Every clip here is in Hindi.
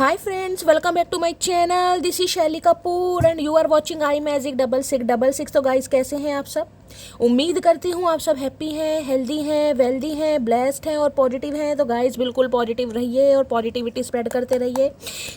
Hi friends, welcome back to my channel. This is शैली Kapoor and you are watching I magic 6666। तो गाइस कैसे हैं आप सब? उम्मीद करती हूँ आप सब हैप्पी हैं, हेल्दी हैं, वेल्दी हैं, ब्लेस्ड हैं और पॉजिटिव हैं। तो गाइस बिल्कुल पॉजिटिव रहिए और पॉजिटिविटी स्प्रेड करते रहिए।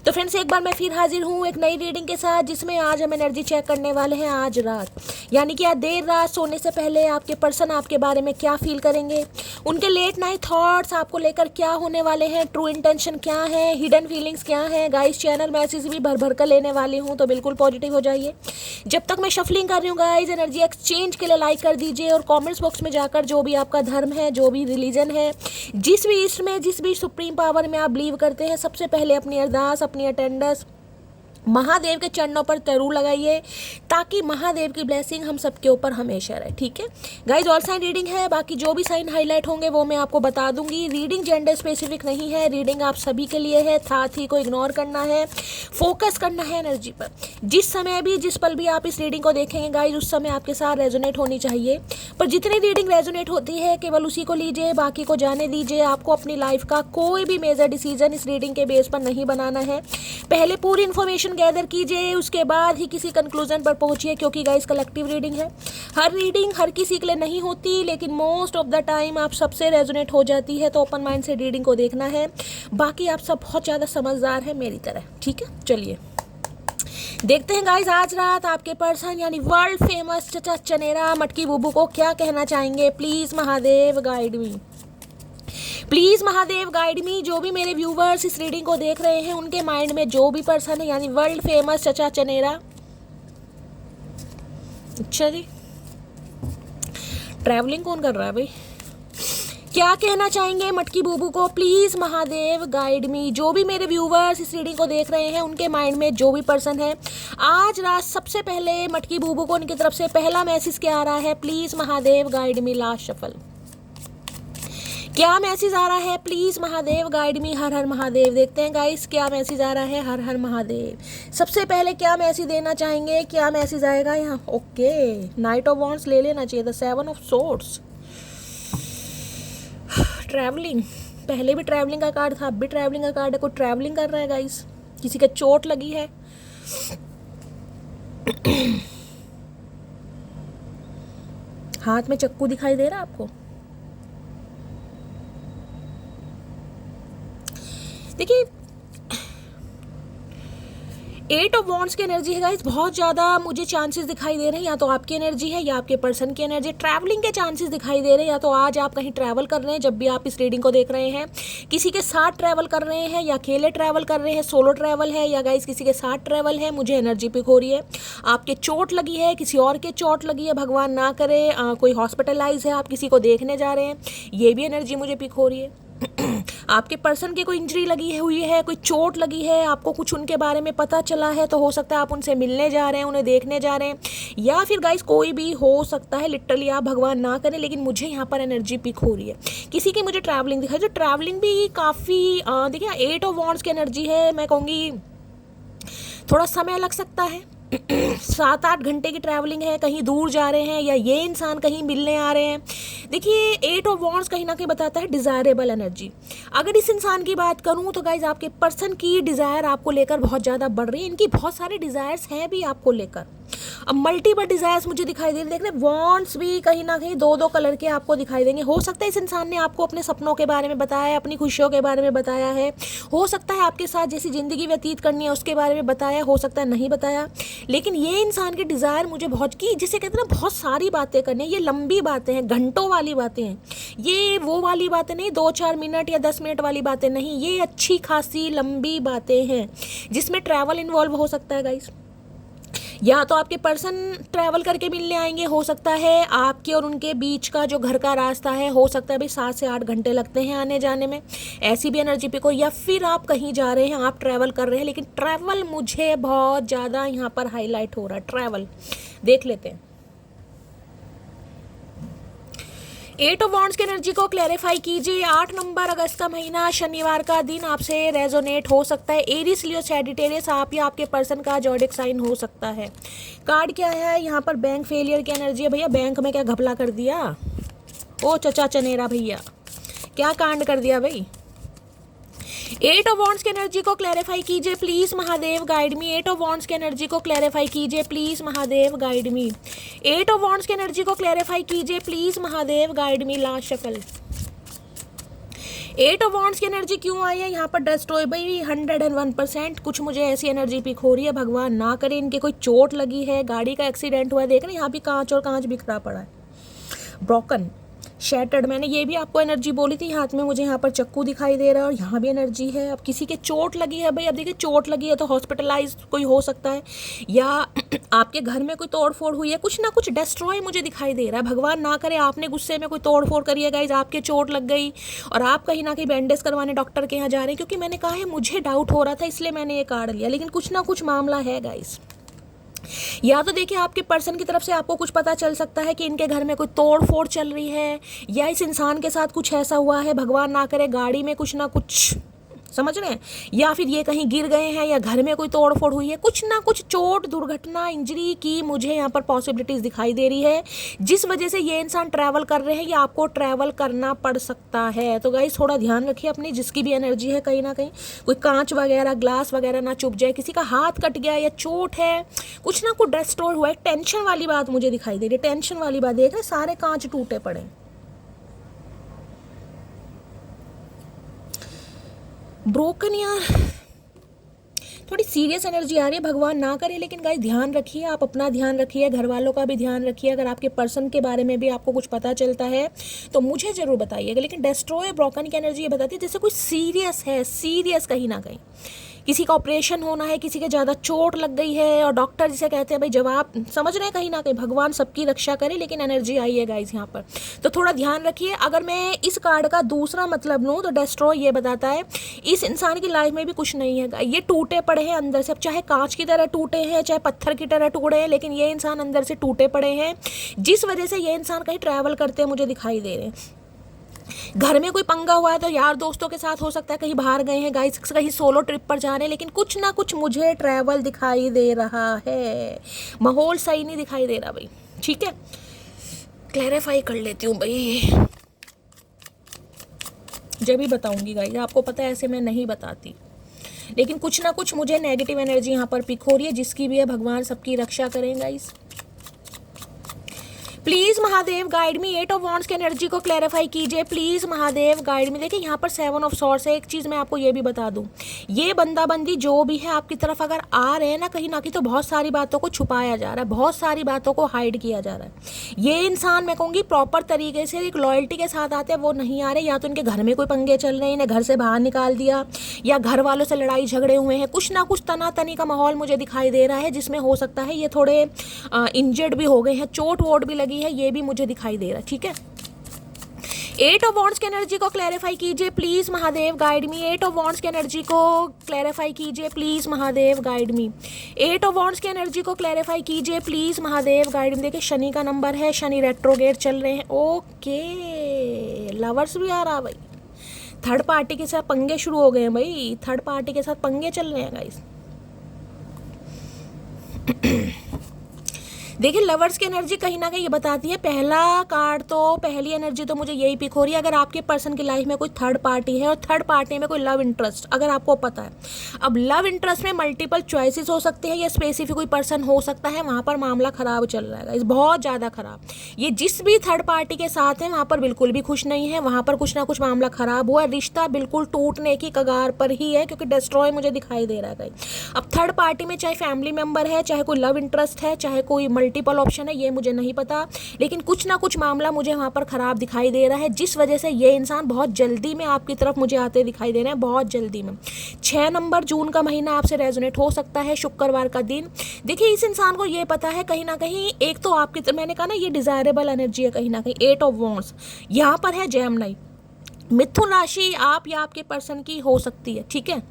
तो फ्रेंड्स एक बार मैं फिर हाजिर हूँ एक नई रीडिंग के साथ, जिसमें आज हम एनर्जी चेक करने वाले हैं आज रात, यानी कि आज देर रात सोने से पहले आपके पर्सन आपके बारे में क्या फील करेंगे, उनके लेट नाइट थॉट्स आपको लेकर क्या होने वाले हैं, ट्रू इंटेंशन क्या है, हिडन फीलिंग्स क्या है। गाइस चैनल मैसेज भी भर भर कर लेने वाली हूँ, तो बिल्कुल पॉजिटिव हो जाइए। जब तक मैं शफलिंग कर रही हूँ गाइस, एनर्जी एक्सचेंज के लिए लाइक कर दीजिए और कमेंट्स बॉक्स में जाकर जो भी आपका धर्म है, जो भी रिलीजन है, जिस भी ईस्ट में, जिस भी सुप्रीम पावर में आप बिलीव करते हैं, सबसे पहले अपनी अरदास, अपनी अटेंडेंस महादेव के चरणों पर जरूर लगाइए, ताकि महादेव की ब्लेसिंग हम सबके ऊपर हमेशा रहे। ठीक है गाइज, ऑल साइन रीडिंग है, बाकी जो भी साइन हाईलाइट होंगे वो मैं आपको बता दूंगी। रीडिंग जेंडर स्पेसिफिक नहीं है, रीडिंग आप सभी के लिए है। साथ को इग्नोर करना है, फोकस करना है एनर्जी पर। जिस समय भी, जिस पल भी आप इस रीडिंग को देखेंगे गाइज, उस समय आपके साथ रेजोनेट होनी चाहिए। पर जितनी रीडिंग रेजोनेट होती है केवल उसी को लीजिए, बाकी को जाने दीजिए। आपको अपनी लाइफ का कोई भी मेजर डिसीजन इस रीडिंग के बेस पर नहीं बनाना है। पहले पूरी इन्फॉर्मेशन गैदर कीजिए, उसके बाद ही किसी कंक्लूजन पर पहुंचिए, क्योंकि गाइस कलेक्टिव रीडिंग है। हर रीडिंग हर किसी के लिए नहीं होती, लेकिन मोस्ट ऑफ द टाइम आप सबसे रेजोनेट हो जाती है। तो ओपन माइंड से रीडिंग को देखना है। बाकी आप सब बहुत ज़्यादा समझदार हैं मेरी तरह। ठीक है, चलिए देखते हैं गाइस आज रात आपके पर्सन यानी वर्ल्ड फेमस चचा चनेरा मटकी बुबू को क्या कहना चाहेंगे। Please Mahadev guide me, please Mahadev guide मी। जो भी मेरे व्यूवर्स इस रीडिंग को देख रहे हैं, उनके माइंड में जो भी पर्सन है यानी वर्ल्ड फेमस चचा चनेरा। अच्छा जी, ट्रैवलिंग कौन कर रहा है भाई? क्या कहना चाहेंगे मटकी बुबू को? प्लीज़ महादेव गाइड मी। जो भी मेरे व्यूवर्स इस रीडिंग को देख रहे हैं, उनके माइंड में जो भी पर्सन है, आज रात सबसे पहले मटकी बुबू को उनकी तरफ से पहला मैसेज क्या आ रहा है? Please Mahadev guide me. Last shuffle क्या मैसेज आ रहा है? Please Mahadev guide me. हर हर महादेव। देखते हैं गाइस क्या मैसेज आ रहा है। हर हर महादेव। सबसे पहले क्या मैसेज देना चाहेंगे? क्या मैसेज आएगा यहाँ? ओके, नाइट ऑफ वॉन्ड्स ले लेना चाहिए। The 7 of swords. ट्रैवलिंग, पहले भी ट्रैवलिंग का कार्ड था, अब भी ट्रैवलिंग का कार्ड है। कोई ट्रैवलिंग कर रहा है गाइस, किसी के चोट लगी है। हाथ में चक्कू दिखाई दे रहा है आपको? देखिए 8 ऑफ वॉन्ड्स की एनर्जी है गाइस। बहुत ज़्यादा मुझे चांसेस दिखाई दे रहे हैं, या तो आपकी एनर्जी है या आपके पर्सन की एनर्जी। ट्रैवलिंग के चांसेस दिखाई दे रहे हैं, या तो आज आप कहीं ट्रैवल कर रहे हैं जब भी आप इस रीडिंग को देख रहे हैं, किसी के साथ ट्रैवल कर रहे हैं या अकेले ट्रैवल कर रहे हैं, सोलो ट्रैवल है या गाइस किसी के साथ ट्रैवल है। मुझे एनर्जी पिक हो रही है। आपके चोट लगी है, किसी और के चोट लगी है, भगवान ना करे कोई हॉस्पिटलाइज है, आप किसी को देखने जा रहे हैं, ये भी एनर्जी मुझे पिक हो रही है। आपके पर्सन की कोई इंजरी लगी हुई है, कोई चोट लगी है, आपको कुछ उनके बारे में पता चला है, तो हो सकता है आप उनसे मिलने जा रहे हैं, उन्हें देखने जा रहे हैं, या फिर गाइस कोई भी हो सकता है। लिटरली आप भगवान ना करें, लेकिन मुझे यहाँ पर एनर्जी पिक हो रही है। किसी की मुझे ट्रैवलिंग दिखाई, जो ट्रैवलिंग भी काफ़ी देखिए 8 ऑफ वॉन्ड्स की एनर्जी है। मैं कहूँगी थोड़ा समय लग सकता है। 7-8 घंटे की ट्रैवलिंग है, कहीं दूर जा रहे हैं या ये इंसान कहीं मिलने आ रहे हैं। देखिए 8 ऑफ वॉन्ड्स कहीं ना कहीं बताता है डिज़ायरेबल एनर्जी। अगर इस इंसान की बात करूं तो गाइज आपके पर्सन की डिज़ायर आपको लेकर बहुत ज़्यादा बढ़ रही है। इनकी बहुत सारे डिज़ायर्स हैं भी आपको लेकर। अब मल्टीपल डिज़ायर्स मुझे दिखाई दे रहे हैं। देख रहे वॉन्ड्स भी कहीं ना कहीं 2-2 कलर के आपको दिखाई देंगे। हो सकता है इस इंसान ने आपको अपने सपनों के बारे में बताया है, अपनी खुशियों के बारे में बताया है। हो सकता है आपके साथ जैसी ज़िंदगी व्यतीत करनी है उसके बारे में बताया, हो सकता है नहीं बताया। लेकिन ये इंसान की डिज़ायर मुझे बहुत, की जिसे कहते हैं ना बहुत सारी बातें करनी है, ये लंबी बातें हैं, घंटों वाली बातें हैं। ये वो वाली बातें नहीं, 2-4 मिनट या 10 मिनट वाली बातें नहीं, ये अच्छी खासी लंबी बातें हैं, जिसमें ट्रैवल इन्वॉल्व हो सकता है गाइस। या तो आपके पर्सन ट्रैवल करके मिलने आएंगे, हो सकता है आपके और उनके बीच का जो घर का रास्ता है, हो सकता है भाई 7 से 8 घंटे लगते हैं आने जाने में, ऐसी भी एनर्जी पिक हो। या फिर आप कहीं जा रहे हैं, आप ट्रैवल कर रहे हैं, लेकिन ट्रैवल मुझे बहुत ज़्यादा यहाँ पर हाईलाइट हो रहा है। ट्रैवल देख लेते हैं। 8 ऑफ वॉन्ड्स की एनर्जी को क्लैरिफाई कीजिए। 8 नंबर अगस्त का महीना, शनिवार का दिन आपसे रेजोनेट हो सकता है। एरीज, लियो, सैजिटेरियस, आप या आपके पर्सन का ज़ोडिएक साइन हो सकता है। कार्ड क्या है यहाँ पर? बैंक फेलियर की एनर्जी है। भैया बैंक में क्या घपला कर दिया? ओ चचा चनेरा भैया, क्या कांड कर दिया भाई? एट ऑफ वॉन्ड्स की एनर्जी को क्लैरिफाई कीजिए please Mahadev guide me. Eight of wands की एनर्जी को क्लैरिफाई कीजिए please Mahadev guide me. Eight of wands की एनर्जी को क्लैरिफाई कीजिए please Mahadev guide me. Last shuffle. Eight of wands की एनर्जी क्यों आई है यहाँ पर? डिस्ट्रॉय भाई 101%। कुछ मुझे ऐसी एनर्जी पिक हो रही है, भगवान ना करे इनके कोई चोट लगी है, गाड़ी का एक्सीडेंट हुआ है। देख रहे हैं यहाँ भी कांच और कांच बिखरा पड़ा है, ब्रोकन, शैटर्ड। मैंने ये भी आपको एनर्जी बोली थी। हाथ में मुझे यहाँ पर चक्कू दिखाई दे रहा है और यहाँ भी एनर्जी है। अब किसी के चोट लगी है भाई, अब देखिए चोट लगी है तो हॉस्पिटलाइज कोई हो सकता है, या आपके घर में कोई तोड़ फोड़ हुई है, कुछ ना कुछ डिस्ट्रॉय मुझे दिखाई दे रहा है। भगवान ना करे आपने गुस्से में कोई तोड़ फोड़ करी है गाइज, आपके चोट लग गई और आप कहीं ना कहीं बैंडेज करवाने डॉक्टर के यहाँ जा रहे हैं। क्योंकि मैंने कहा है मुझे डाउट हो रहा था इसलिए मैंने ये कार्ड लिया, लेकिन कुछ ना कुछ मामला है गाइज। या तो देखिए आपके पर्सन की तरफ से आपको कुछ पता चल सकता है कि इनके घर में कोई तोड़ फोड़ चल रही है, या इस इंसान के साथ कुछ ऐसा हुआ है, भगवान ना करे गाड़ी में कुछ ना कुछ, समझ रहे हैं, या फिर ये कहीं गिर गए हैं, या घर में कोई तोड़ फोड़ हुई है, कुछ ना कुछ चोट दुर्घटना इंजरी की मुझे यहाँ पर पॉसिबिलिटीज दिखाई दे रही है, जिस वजह से ये इंसान ट्रैवल कर रहे हैं या आपको ट्रैवल करना पड़ सकता है। तो गाइस थोड़ा ध्यान रखिए अपनी, जिसकी भी एनर्जी है कहीं ना कहीं कोई कांच वगैरह ग्लास वगैरह ना चुभ जाए, किसी का हाथ कट गया या चोट है, कुछ ना कुछ डिस्ट्रॉय हुआ है। टेंशन वाली बात मुझे दिखाई दे रही है, टेंशन वाली बात। देख रहे सारे कांच टूटे पड़े, ब्रोकन, यार थोड़ी सीरियस एनर्जी आ रही है, भगवान ना करे। लेकिन गाइस ध्यान रखिए, आप अपना ध्यान रखिए, घर वालों का भी ध्यान रखिए। अगर आपके पर्सन के बारे में भी आपको कुछ पता चलता है तो मुझे ज़रूर बताइएगा। लेकिन डिस्ट्रॉय ब्रोकन की एनर्जी ये बताती है जैसे कोई सीरियस है, सीरियस कहीं ना कहीं किसी का ऑपरेशन होना है, किसी के ज़्यादा चोट लग गई है, और डॉक्टर जिसे कहते हैं भाई जवाब, समझ रहे हैं कहीं ना कहीं, भगवान सबकी रक्षा करे। लेकिन एनर्जी आई है गाइस यहाँ पर, तो थोड़ा ध्यान रखिए। अगर मैं इस कार्ड का दूसरा मतलब लूँ तो डिस्ट्रॉय ये बताता है इस इंसान की लाइफ में भी कुछ नहीं है, ये टूटे पड़े हैं अंदर से। अब चाहे कांच की तरह टूटे हैं, चाहे पत्थर की तरह टूटे हैं, लेकिन ये इंसान अंदर से टूटे पड़े हैं, जिस वजह से ये इंसान कहीं ट्रैवल करते हैं मुझे दिखाई दे रहे हैं। घर में कोई पंगा हुआ है तो यार दोस्तों के साथ हो सकता है, कहीं बाहर गए हैं गाइस, कहीं सोलो ट्रिप पर जा रहे हैं, लेकिन कुछ ना कुछ मुझे ट्रैवल दिखाई दे रहा है। माहौल सही नहीं दिखाई दे रहा भाई, ठीक है, क्लैरिफाई कर लेती हूँ भाई, जब भी बताऊंगी गाइस। आपको पता है ऐसे मैं नहीं बताती, लेकिन कुछ ना कुछ मुझे नेगेटिव एनर्जी यहाँ पर पिक हो रही है, जिसकी भी है भगवान सबकी रक्षा करें guys. Please Mahadev guide me. Eight of wands की एनर्जी को क्लैरिफाई कीजिए प्लीज महादेव गाइड मी। देखिए यहाँ पर 7 ऑफ सॉर्ड्स है। एक चीज़ मैं आपको ये भी बता दूँ, ये बंदा बंदी जो भी है आपकी तरफ अगर आ रहे हैं ना कहीं ना कहीं, तो बहुत सारी बातों को छुपाया जा रहा है, बहुत सारी बातों को हाइड किया जा रहा है। ये इंसान मैं कहूँगी प्रॉपर तरीके से एक लॉयल्टी के साथ आते हैं, वो नहीं आ रहे, या तो इनके घर में कोई पंगे चल रहे हैं, इन्हें घर से बाहर निकाल दिया, या घर वालों से लड़ाई झगड़े हुए हैं, कुछ ना कुछ तनातनी का माहौल मुझे दिखाई दे रहा है, जिसमें हो सकता है ये थोड़े इंजर्ड भी हो गए हैं, चोट वोट भी लगी है, ये भी मुझे दिखाई दे रहा है, ठीक है। एट ऑफ वॉन्ड्स की एनर्जी को क्लैरिफाई कीजिए please Mahadev guide me. Eight of wands की एनर्जी को क्लैरिफाई कीजिए please Mahadev guide me. Eight of wands की एनर्जी को क्लैरिफाई कीजिए प्लीज महादेव गाइड मी। देखिए शनि का नंबर है, शनि रेट्रोगेट चल रहे हैं, ओके, लवर्स भी आ रहा भाई, थर्ड पार्टी के साथ पंगे शुरू हो गए हैं भाई, थर्ड पार्टी के साथ पंगे चल रहे हैं गाइस। देखिए लवर्स की एनर्जी कहीं ना कहीं ये बताती है, पहला कार्ड तो, पहली एनर्जी तो मुझे यही पिक हो रही है, अगर आपके पर्सन की लाइफ में कोई थर्ड पार्टी है और थर्ड पार्टी में कोई लव इंटरेस्ट अगर आपको पता है, अब लव इंटरेस्ट में मल्टीपल चॉइसेस हो सकते हैं, या स्पेसिफिक कोई पर्सन हो सकता है, वहाँ पर मामला खराब चल रहा है, बहुत ज़्यादा खराब। ये जिस भी थर्ड पार्टी के साथ है वहाँ पर बिल्कुल भी खुश नहीं है, वहाँ पर कुछ ना कुछ मामला खराब हुआ है, रिश्ता बिल्कुल टूटने की कगार पर ही है, क्योंकि डिस्ट्रॉय मुझे दिखाई दे रहा है। अब थर्ड पार्टी में चाहे फैमिली मेम्बर है, चाहे कोई लव इंटरेस्ट है, चाहे कोई मल्टीपल ऑप्शन है, ये मुझे नहीं पता, लेकिन कुछ ना कुछ मामला मुझे वहाँ पर खराब दिखाई दे रहा है, जिस वजह से ये इंसान बहुत जल्दी में आपकी तरफ मुझे आते दिखाई दे रहे हैं, बहुत जल्दी में। 6 नंबर जून का महीना आपसे रेजोनेट हो सकता है, शुक्रवार का दिन। देखिए इस इंसान को ये पता है कहीं ना कहीं, एक तो आपकी, मैंने कहा ना ये डिजायरेबल एनर्जी है कहीं ना कहीं, 8 ऑफ वॉन्ड्स यहाँ पर है, जेमिनी, मिथुन राशि आप या आपके पर्सन की हो सकती है, ठीक है।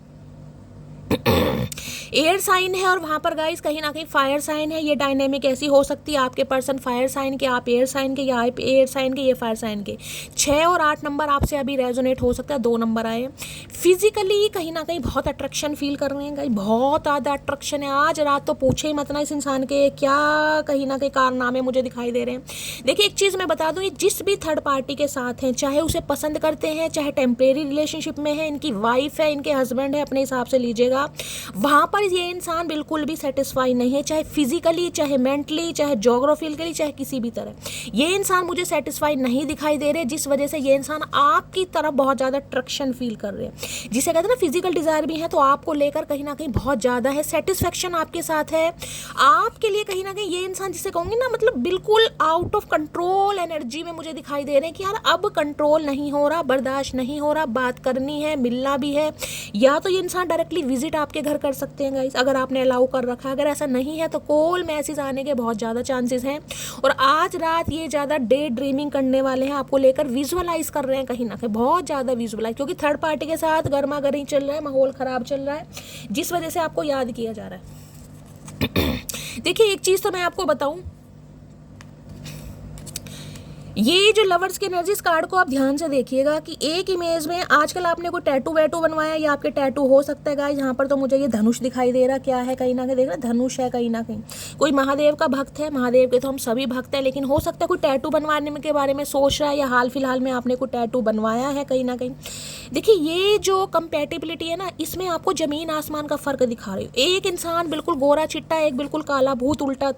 एयर साइन है और वहाँ पर गाइस कहीं ना कहीं फायर साइन है। ये डायनेमिक ऐसी हो सकती है, आपके पर्सन फायर साइन के, आप एयर साइन के, या आप एयर साइन के, ये फायर साइन के। 6 और 8 नंबर आपसे अभी रेजोनेट हो सकता है, 2 नंबर आए। फिजिकली कहीं ना कहीं बहुत अट्रैक्शन फील कर रहे हैं गाइस, बहुत ज़्यादा अट्रैक्शन है। आज रात तो पूछे ही मत ना इस इंसान के क्या कहीं ना कहीं कारनामे मुझे दिखाई दे रहे हैं। देखिए एक चीज़ मैं बता दूँ, ये जिस भी थर्ड पार्टी के साथ हैं, चाहे उसे पसंद करते हैं, चाहे टेम्परेरी रिलेशनशिप में है, इनकी वाइफ है, इनके हस्बैंड है, अपने हिसाब से लीजिएगा, वहाँ पर ये इंसान बिल्कुल भी सेटिस्फाई नहीं है, चाहे फिजिकली, चाहे मेंटली, चाहे जोग्राफिकली, चाहे किसी भी तरह। ये इंसान मुझे सेटिस्फाई नहीं दिखाई दे रहे, जिस वजह से ये इंसान आपकी तरफ बहुत ज़्यादा अट्रैक्शन फील कर रहे हैं। जिसे कहते हैं ना फिजिकल डिज़ायर भी है, तो आपको लेकर कहीं ना कहीं बहुत ज़्यादा है, सेटिस्फेक्शन आपके साथ है। आपके लिए कहीं ना कहीं ये इंसान, जिसे कहूँगी ना, मतलब बिल्कुल आउट ऑफ कंट्रोल एनर्जी में मुझे दिखाई दे रहे हैं कि यार अब कंट्रोल नहीं हो रहा, बर्दाश्त नहीं हो रहा, बात करनी है, मिलना भी है। या तो ये इंसान डायरेक्टली विजिट आपके घर कर सकते हैं गाइस, अगर आपने अलाउ कर रखा है। अगर ऐसा नहीं है तो कॉल मैसेज आने के बहुत ज़्यादा चांसेस हैं। और आज रात ये ज़्यादा डे ड्रीमिंग करने वाले हैं, आपको लेकर विजुअलाइज कर रहे हैं कहीं ना कहीं, बहुत ज़्यादा विजुअलाइज, क्योंकि थर्ड पार्टी के साथ गर्मा गर्मी चल रहा है, माहौल ख़राब चल रहा है, जिस वजह से आपको याद किया जा रहा है। देखिए एक चीज़ तो मैं आपको बताऊं, ये जो लवर्स की एनर्जी, इस कार्ड को आप ध्यान से देखिएगा कि एक इमेज में आजकल आपने कोई टैटू वैटू बनवाया, या आपके टैटू हो सकता है गाइस। यहाँ पर तो मुझे ये धनुष दिखाई दे रहा, क्या है कहीं ना कहीं देख रहे, धनुष है कहीं ना कहीं। कोई महादेव का भक्त है, महादेव के तो हम सभी भक्त हैं, लेकिन हो सकता है कोई टैटू बनवाने के बारे में सोच रहा है, या हाल फिलहाल में आपने कोई टैटू बनवाया है कहीं ना कहीं। देखिए ये जो कंपेटिबिलिटी है ना, इसमें आपको जमीन आसमान का फर्क दिखा रही हो। एक इंसान बिल्कुल गोरा चिट्टा, एक बिल्कुल काला भूत, उल्टा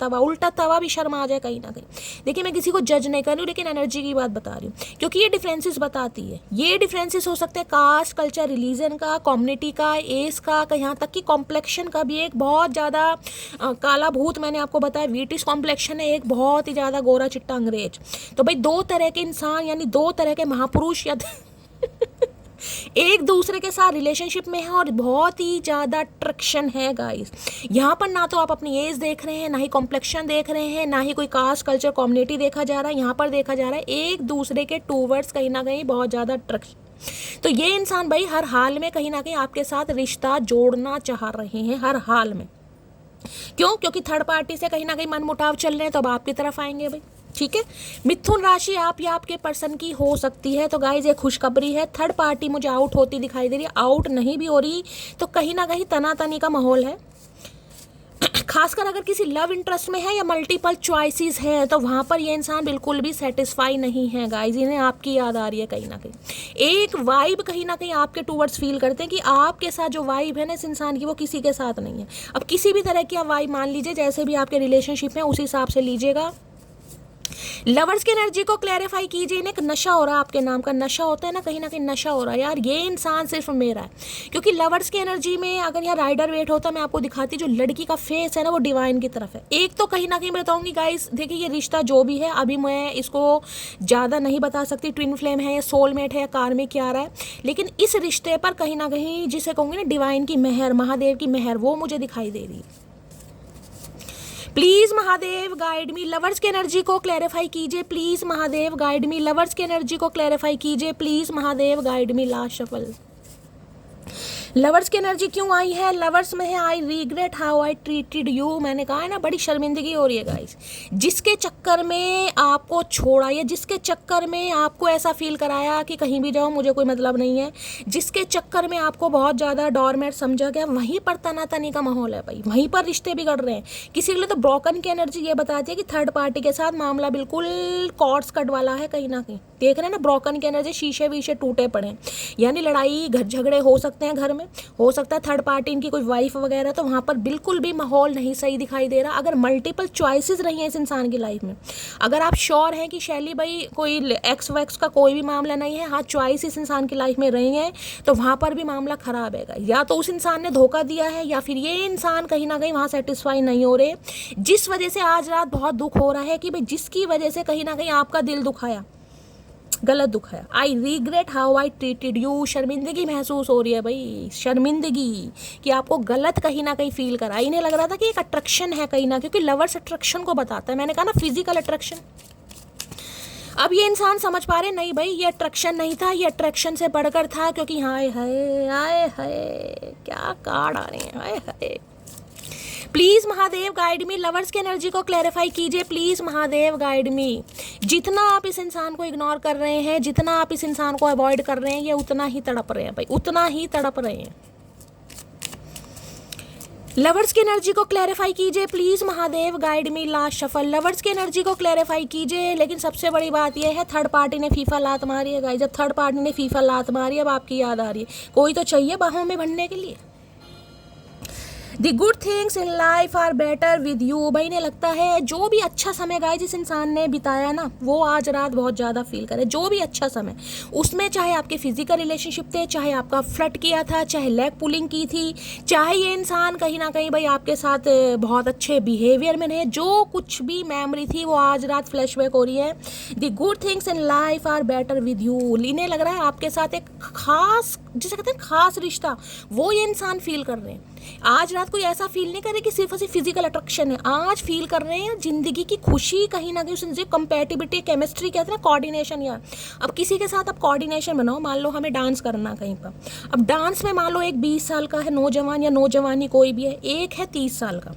तवा भी शर्म आ जाए कहीं ना कहीं। देखिए मैं किसी को जज नहीं कर रही हूँ, लेकिन एनर्जी की बात बता रही हूँ, क्योंकि ये डिफरेंसेस बताती है। ये डिफरेंसेस हो सकते हैं कास्ट, कल्चर, रिलीजन का, कम्युनिटी का, एज का, यहाँ तक कि कॉम्प्लेक्शन का भी। एक बहुत ज़्यादा काला भूत मैंने आपको बताया वीटिश कॉम्प्लेक्शन है, एक बहुत ही ज़्यादा गोरा चिट्टा अंग्रेज। तो भाई 2 तरह के इंसान, यानी 2 तरह के महापुरुष या एक दूसरे के साथ रिलेशनशिप में है, और बहुत ही ज़्यादा अट्रैक्शन है गाइस। यहाँ पर ना तो आप अपनी एज देख रहे हैं, ना ही कॉम्प्लेक्शन देख रहे हैं, ना ही कोई कास्ट, कल्चर, कम्युनिटी देखा जा रहा है। यहाँ पर देखा जा रहा है एक दूसरे के टूवर्ड्स कहीं ना कहीं बहुत ज़्यादा अट्रैक्शन। तो ये इंसान भाई हर हाल में कहीं ना कहीं आपके साथ रिश्ता जोड़ना चाह रहे हैं, हर हाल में। क्यों? क्योंकि थर्ड पार्टी से कहीं ना कहीं मनमुटाव चल रहे हैं, तो अब आपकी तरफ आएंगे भाई। ठीक है, मिथुन राशि आप या आपके पर्सन की हो सकती है। तो गाइज ये खुशखबरी है, थर्ड पार्टी मुझे आउट होती दिखाई दे रही है। आउट नहीं भी हो रही तो कहीं ना कहीं तनातनी का माहौल है, खासकर अगर किसी लव इंटरेस्ट में है या मल्टीपल चॉइसेस हैं, तो वहाँ पर ये इंसान बिल्कुल भी सेटिस्फाई नहीं है गाइज। इन्हें आपकी याद आ रही है कहीं ना कहीं, एक वाइब कहीं ना कहीं आपके टूवर्ड्स फील करते हैं कि आपके साथ जो वाइब है ना इस इंसान की, वो किसी के साथ नहीं है। अब किसी भी तरह की आप वाइब मान लीजिए, जैसे भी आपके रिलेशनशिप है उस हिसाब से लीजिएगा। लवर्स की एनर्जी को क्लैरिफाई कीजिए। इन्हें एक नशा हो रहा है, आपके नाम का नशा होता है ना, कहीं ना कहीं नशा हो रहा है यार, ये इंसान सिर्फ मेरा है। क्योंकि लवर्स की एनर्जी में अगर यहाँ राइडर वेट होता, मैं आपको दिखाती, जो लड़की का फेस है ना वो डिवाइन की तरफ है। एक तो कहीं ना कहीं मैं बताऊंगी गाइस, देखिए ये रिश्ता जो भी है, अभी मैं इसको ज़्यादा नहीं बता सकती, ट्विन फ्लेम है या सोलमेट है या कार्मिक क्या आ रहा है, लेकिन इस रिश्ते पर कहीं ना कहीं जिसे कहूँगी ना डिवाइन की मेहर, महादेव की मेहर, वो मुझे दिखाई दे रही है। Please Mahadev guide me, lovers की एनर्जी को क्लैरिफाई कीजिए। Please Mahadev guide me, lovers की एनर्जी को क्लैरिफाई कीजिए। Please Mahadev guide me. Last shuffle, lovers की एनर्जी क्यों आई है? लवर्स में है आई regret how I treated you. मैंने कहा है ना, बड़ी शर्मिंदगी हो रही है गाइस, जिसके चक्कर में आपको छोड़ा, या जिसके चक्कर में आपको ऐसा फील कराया कि कहीं भी जाओ मुझे कोई मतलब नहीं है, जिसके चक्कर में आपको बहुत ज़्यादा डोरमेट समझा गया, वहीं पर तनातनी का माहौल है भाई, वहीं पर रिश्ते बिगड़ रहे हैं। किसी के लिए तो ब्रोकन की एनर्जी ये बताती है कि थर्ड पार्टी के साथ मामला बिल्कुल कॉर्ड्स कट वाला है कहीं ना कहीं। देख रहे हैं ना, ब्रोकन की एनर्जी, शीशे वीशे टूटे पड़े हैं, यानी लड़ाई झगड़े हो सकते हैं घर में, हो सकता है थर्ड पार्टी इनकी कोई वाइफ वगैरह, तो वहाँ पर बिल्कुल भी माहौल नहीं सही दिखाई दे रहा। अगर मल्टीपल चॉइसेस रही हैं इस इंसान की लाइफ में, अगर आप श्योर हैं कि शैली भाई कोई एक्स वैक्स का कोई भी मामला नहीं है, हाँ चॉइस इस इंसान की लाइफ में रही हैं, तो वहाँ पर भी मामला खराब है। या तो उस इंसान ने धोखा दिया है, या फिर ये इंसान कहीं ना कहीं वहाँ सेटिस्फाई नहीं हो रहे, जिस वजह से आज रात बहुत दुख हो रहा है कि भाई जिसकी वजह से कहीं ना कहीं आपका दिल दुखाया, गलत दुखाया। I regret how I treated you, शर्मिंदगी महसूस हो रही है भाई, शर्मिंदगी कि आपको गलत कहीं ना कहीं फील करा। इन्हें लग रहा था कि एक अट्रैक्शन है कहीं ना, क्योंकि लवर्स अट्रैक्शन को बताता है, मैंने कहा ना फिजिकल अट्रैक्शन। अब ये इंसान समझ पा रहे नहीं भाई ये अट्रैक्शन नहीं था, ये अट्रैक्शन से बढ़कर था, क्योंकि हाय हाय हाय हाय क्या कार्ड आ रहे हैं, हाय हाय। Please Mahadev guide me, lovers की एनर्जी को क्लैरिफाई कीजिए प्लीज महादेव गाइड मी। जितना आप इस इंसान को इग्नोर कर रहे हैं, जितना आप इस इंसान को अवॉइड कर रहे हैं, ये उतना ही तड़प रहे हैं भाई, उतना ही तड़प रहे हैं। लवर्स की एनर्जी को क्लैरिफाई कीजिए please Mahadev guide me. Last shuffle, lovers की एनर्जी को क्लैरिफाई कीजिए। लेकिन सबसे बड़ी बात यह है थर्ड पार्टी ने फीफा लात मारी है गाइस। जब थर्ड पार्टी ने फीफा लात मारी, अब आपकी याद आ रही है, कोई तो चाहिए बाहों में भरने के लिए। The good things in life are better with you. भाई ने लगता है जो भी अच्छा समय गाइस जिस इंसान ने बिताया ना, वो आज रात बहुत ज़्यादा फील करे। जो भी अच्छा समय उसमें, चाहे आपके फिजिकल रिलेशनशिप थे, चाहे आपका फ्लर्ट किया था, चाहे लेग पुलिंग की थी, चाहे ये इंसान कहीं ना कहीं भाई आपके साथ बहुत अच्छे बिहेवियर में रहे, जो कुछ भी मेमोरी थी वो आज रात फ्लैशबैक हो रही है। The good things in life are better with you. इन्हें लग रहा है आपके साथ एक खास, जिसे कहते हैं खास रिश्ता, वो ये इंसान फील कर रहे हैं। आज रात कोई ऐसा फील नहीं कर रहे कि सिर्फ और सिर्फ फिजिकल अट्रैक्शन है, आज फील कर रहे हैं जिंदगी की खुशी, कहीं ना कहीं उससे कंपैटिबिलिटी, केमिस्ट्री कहते हैं ना, कोऑर्डिनेशन। यार अब किसी के साथ आप कोऑर्डिनेशन बनाओ, मान लो हमें डांस करना कहीं पर, अब डांस में मान लो एक 20 साल का है नौजवान या नौजवानी कोई भी है, एक है 30 साल का।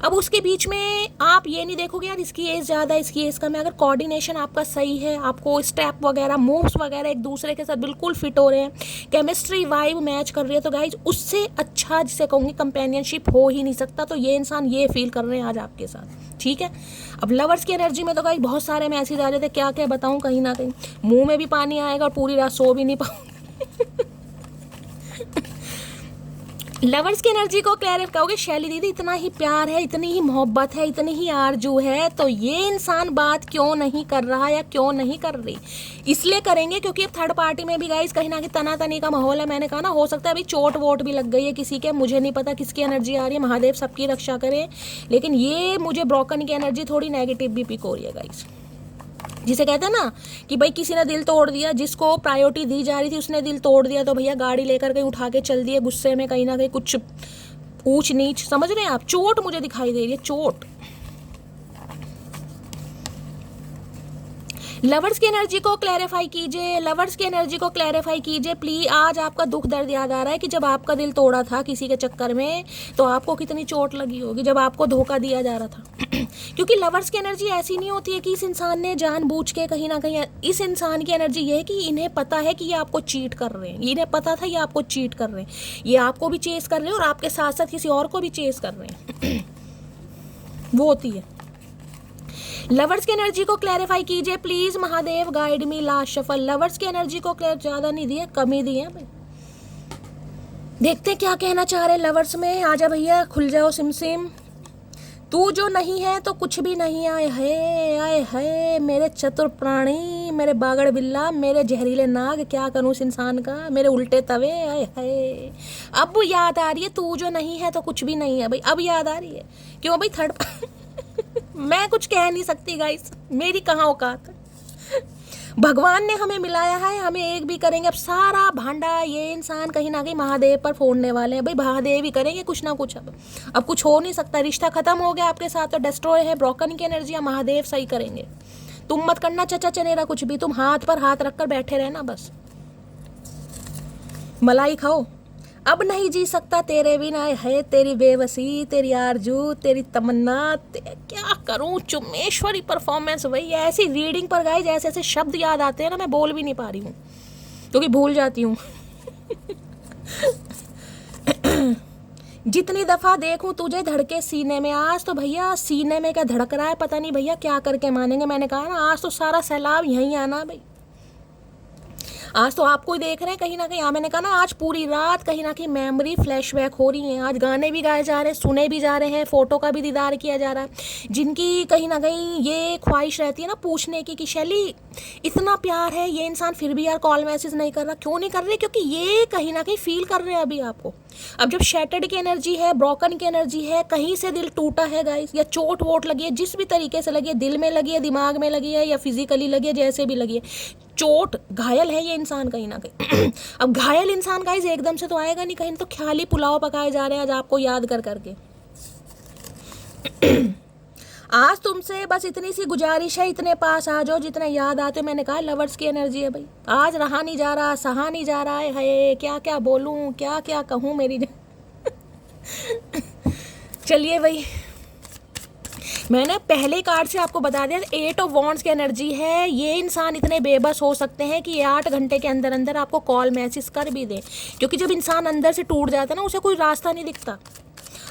अब उसके बीच में आप ये नहीं देखोगे यार इसकी एज ज़्यादा है इसकी एज कम है। अगर कोऑर्डिनेशन आपका सही है, आपको स्टेप वगैरह मूव्स वगैरह एक दूसरे के साथ बिल्कुल फिट हो रहे हैं, केमिस्ट्री वाइब मैच कर रही है, तो गाइज उससे अच्छा जिसे कहूँगी कंपेनियनशिप हो ही नहीं सकता। तो ये इंसान ये फील कर रहे हैं आज आपके साथ, ठीक है। अब लवर्स की एनर्जी में तो गाइज बहुत सारे मैसेज आ रहे थे, क्या क्या बताऊँ, कहीं ना कहीं मुँह में भी पानी आएगा और पूरी रात सो भी नहीं पाऊँगी। लवर्स की एनर्जी को क्लियर कहोगे शैली दीदी इतना ही प्यार है, इतनी ही मोहब्बत है, इतनी ही आरजू है, तो ये इंसान बात क्यों नहीं कर रहा या क्यों नहीं कर रही? इसलिए करेंगे क्योंकि अब थर्ड पार्टी में भी गाइस कहीं ना कहीं तना तनी का माहौल है। मैंने कहा ना, हो सकता है अभी चोट वोट भी लग गई है किसी के, मुझे नहीं पता किसकी एनर्जी आ रही है, महादेव सबकी रक्षा करे। लेकिन ये मुझे ब्रोकन की एनर्जी थोड़ी नेगेटिव भी पिक हो रही है गाइस, जिसे कहते हैं ना कि भाई किसी ने दिल तोड़ दिया, जिसको प्रायोरिटी दी जा रही थी उसने दिल तोड़ दिया, तो भैया गाड़ी लेकर कहीं उठा के चल दिए गुस्से में, कहीं ना कहीं कुछ ऊंच नीच, समझ रहे हैं आप, चोट मुझे दिखाई दे रही है, चोट। लवर्स की एनर्जी को क्लैरिफाई कीजिए, लवर्स की एनर्जी को क्लैरिफाई कीजिए प्लीज। आज आपका दुख दर्द याद आ रहा है कि जब आपका दिल तोड़ा था किसी के चक्कर में, तो आपको कितनी चोट लगी होगी जब आपको धोखा दिया जा रहा था। क्योंकि लवर्स की एनर्जी ऐसी नहीं होती है कि इस इंसान ने जानबूझ के, कहीं ना कहीं इस इंसान की एनर्जी ये है कि इन्हें पता है कि ये आपको चीट कर रहे हैं, इन्हें पता था ये आपको चीट कर रहे हैं, ये आपको भी चेस कर रहे हैं और आपके साथ साथ किसी और को भी चेस कर रहे हैं। वो होती है। लवर्स की एनर्जी को क्लैरिफाई कीजिए please Mahadev guide me. Last shuffle, lovers की एनर्जी को क्लियर ज्यादा नहीं दिए, कम ही दिए भाई। देखते क्या कहना चाह रहे लवर्स में। आजा भैया खुल जाओ सिम सिम। तू जो नहीं है तो कुछ भी नहीं, आए है आए है मेरे चतुर प्राणी, मेरे बागड़ बिल्ला, मेरे जहरीले नाग, क्या करूं इस इंसान का, मेरे उल्टे तवे, आए है। अब याद आ रही है तू जो नहीं है तो कुछ भी नहीं है भाई, अब याद आ रही है। क्यों भाई थर्ड मैं कुछ कह नहीं सकती गाइस, मेरी कहाँ औकात है। भगवान ने हमें मिलाया है, हमें एक भी करेंगे। अब सारा भांडा ये इंसान कहीं ना कहीं महादेव पर फोड़ने वाले हैं भाई, महादेव ही करेंगे कुछ ना कुछ। अब कुछ हो नहीं सकता, रिश्ता खत्म हो गया आपके साथ तो डिस्ट्रॉय है, ब्रोकन की एनर्जी, महादेव सही करेंगे। तुम मत करना चचा चनेरा कुछ भी, तुम हाथ पर हाथ रखकर बैठे रहना बस, मलाई खाओ। अब नहीं जी सकता तेरे बिना, है तेरी बेबसी, तेरी आरजू, तेरी तमन्ना, क्या करूं। चुम्मेश्वरी परफॉर्मेंस भाई, ऐसी रीडिंग पर गाइस ऐसे ऐसे शब्द याद आते हैं ना, मैं बोल भी नहीं पा रही हूँ क्योंकि भूल जाती हूँ। जितनी दफ़ा देखूं तुझे धड़के सीने में, आज तो भैया सीने में क्या धड़क रहा है पता नहीं भैया, क्या करके मानेंगे। मैंने कहा ना आज तो सारा सैलाब यहीं आना भाई, आज तो आपको ही देख रहे हैं कहीं ना कहीं। मैंने कहा ना आज पूरी रात कहीं ना कहीं मेमोरी फ्लैशबैक हो रही है, आज गाने भी गाए जा रहे हैं, सुने भी जा रहे हैं, फोटो का भी दीदार किया जा रहा है। जिनकी कहीं ना कहीं ये ख्वाहिश रहती है ना पूछने की कि शैली इतना प्यार है, ये इंसान फिर भी यार कॉल मैसेज नहीं कर रहा, क्यों नहीं कर रहे? क्योंकि ये कहीं ना कहीं फील कर रहे हैं अभी आपको। अब जब शैटर्ड की एनर्जी है, ब्रोकन की एनर्जी है, कहीं से दिल टूटा है गाइस, या चोट वोट लगी है, जिस भी तरीके से लगी है, दिल में लगी है, दिमाग में लगी है, या फिजिकली लगी है, जैसे भी लगी है, चोट घायल है ये इंसान कहीं ना कहीं। अब घायल इंसान गाइस एकदम से तो आएगा नहीं, कहीं तो ख्याली पुलाव पकाए जा रहे हैं आज आपको याद कर करके। आज तुमसे बस इतनी सी गुजारिश है, इतने पास आ जाओ जितने याद आते। मैंने कहा लवर्स की एनर्जी है भाई, आज रहा नहीं जा रहा, सहा नहीं जा रहा है, क्या क्या बोलूं, क्या क्या कहूं मेरी चलिए भाई, मैंने पहले कार्ड से आपको बता दिया 8 ऑफ वॉन्ड्स की एनर्जी है। ये इंसान इतने बेबस हो सकते हैं कि 8 घंटे के अंदर अंदर आपको कॉल मैसेज कर भी दें, क्योंकि जब इंसान अंदर से टूट जाता है ना, उसे कोई रास्ता नहीं दिखता।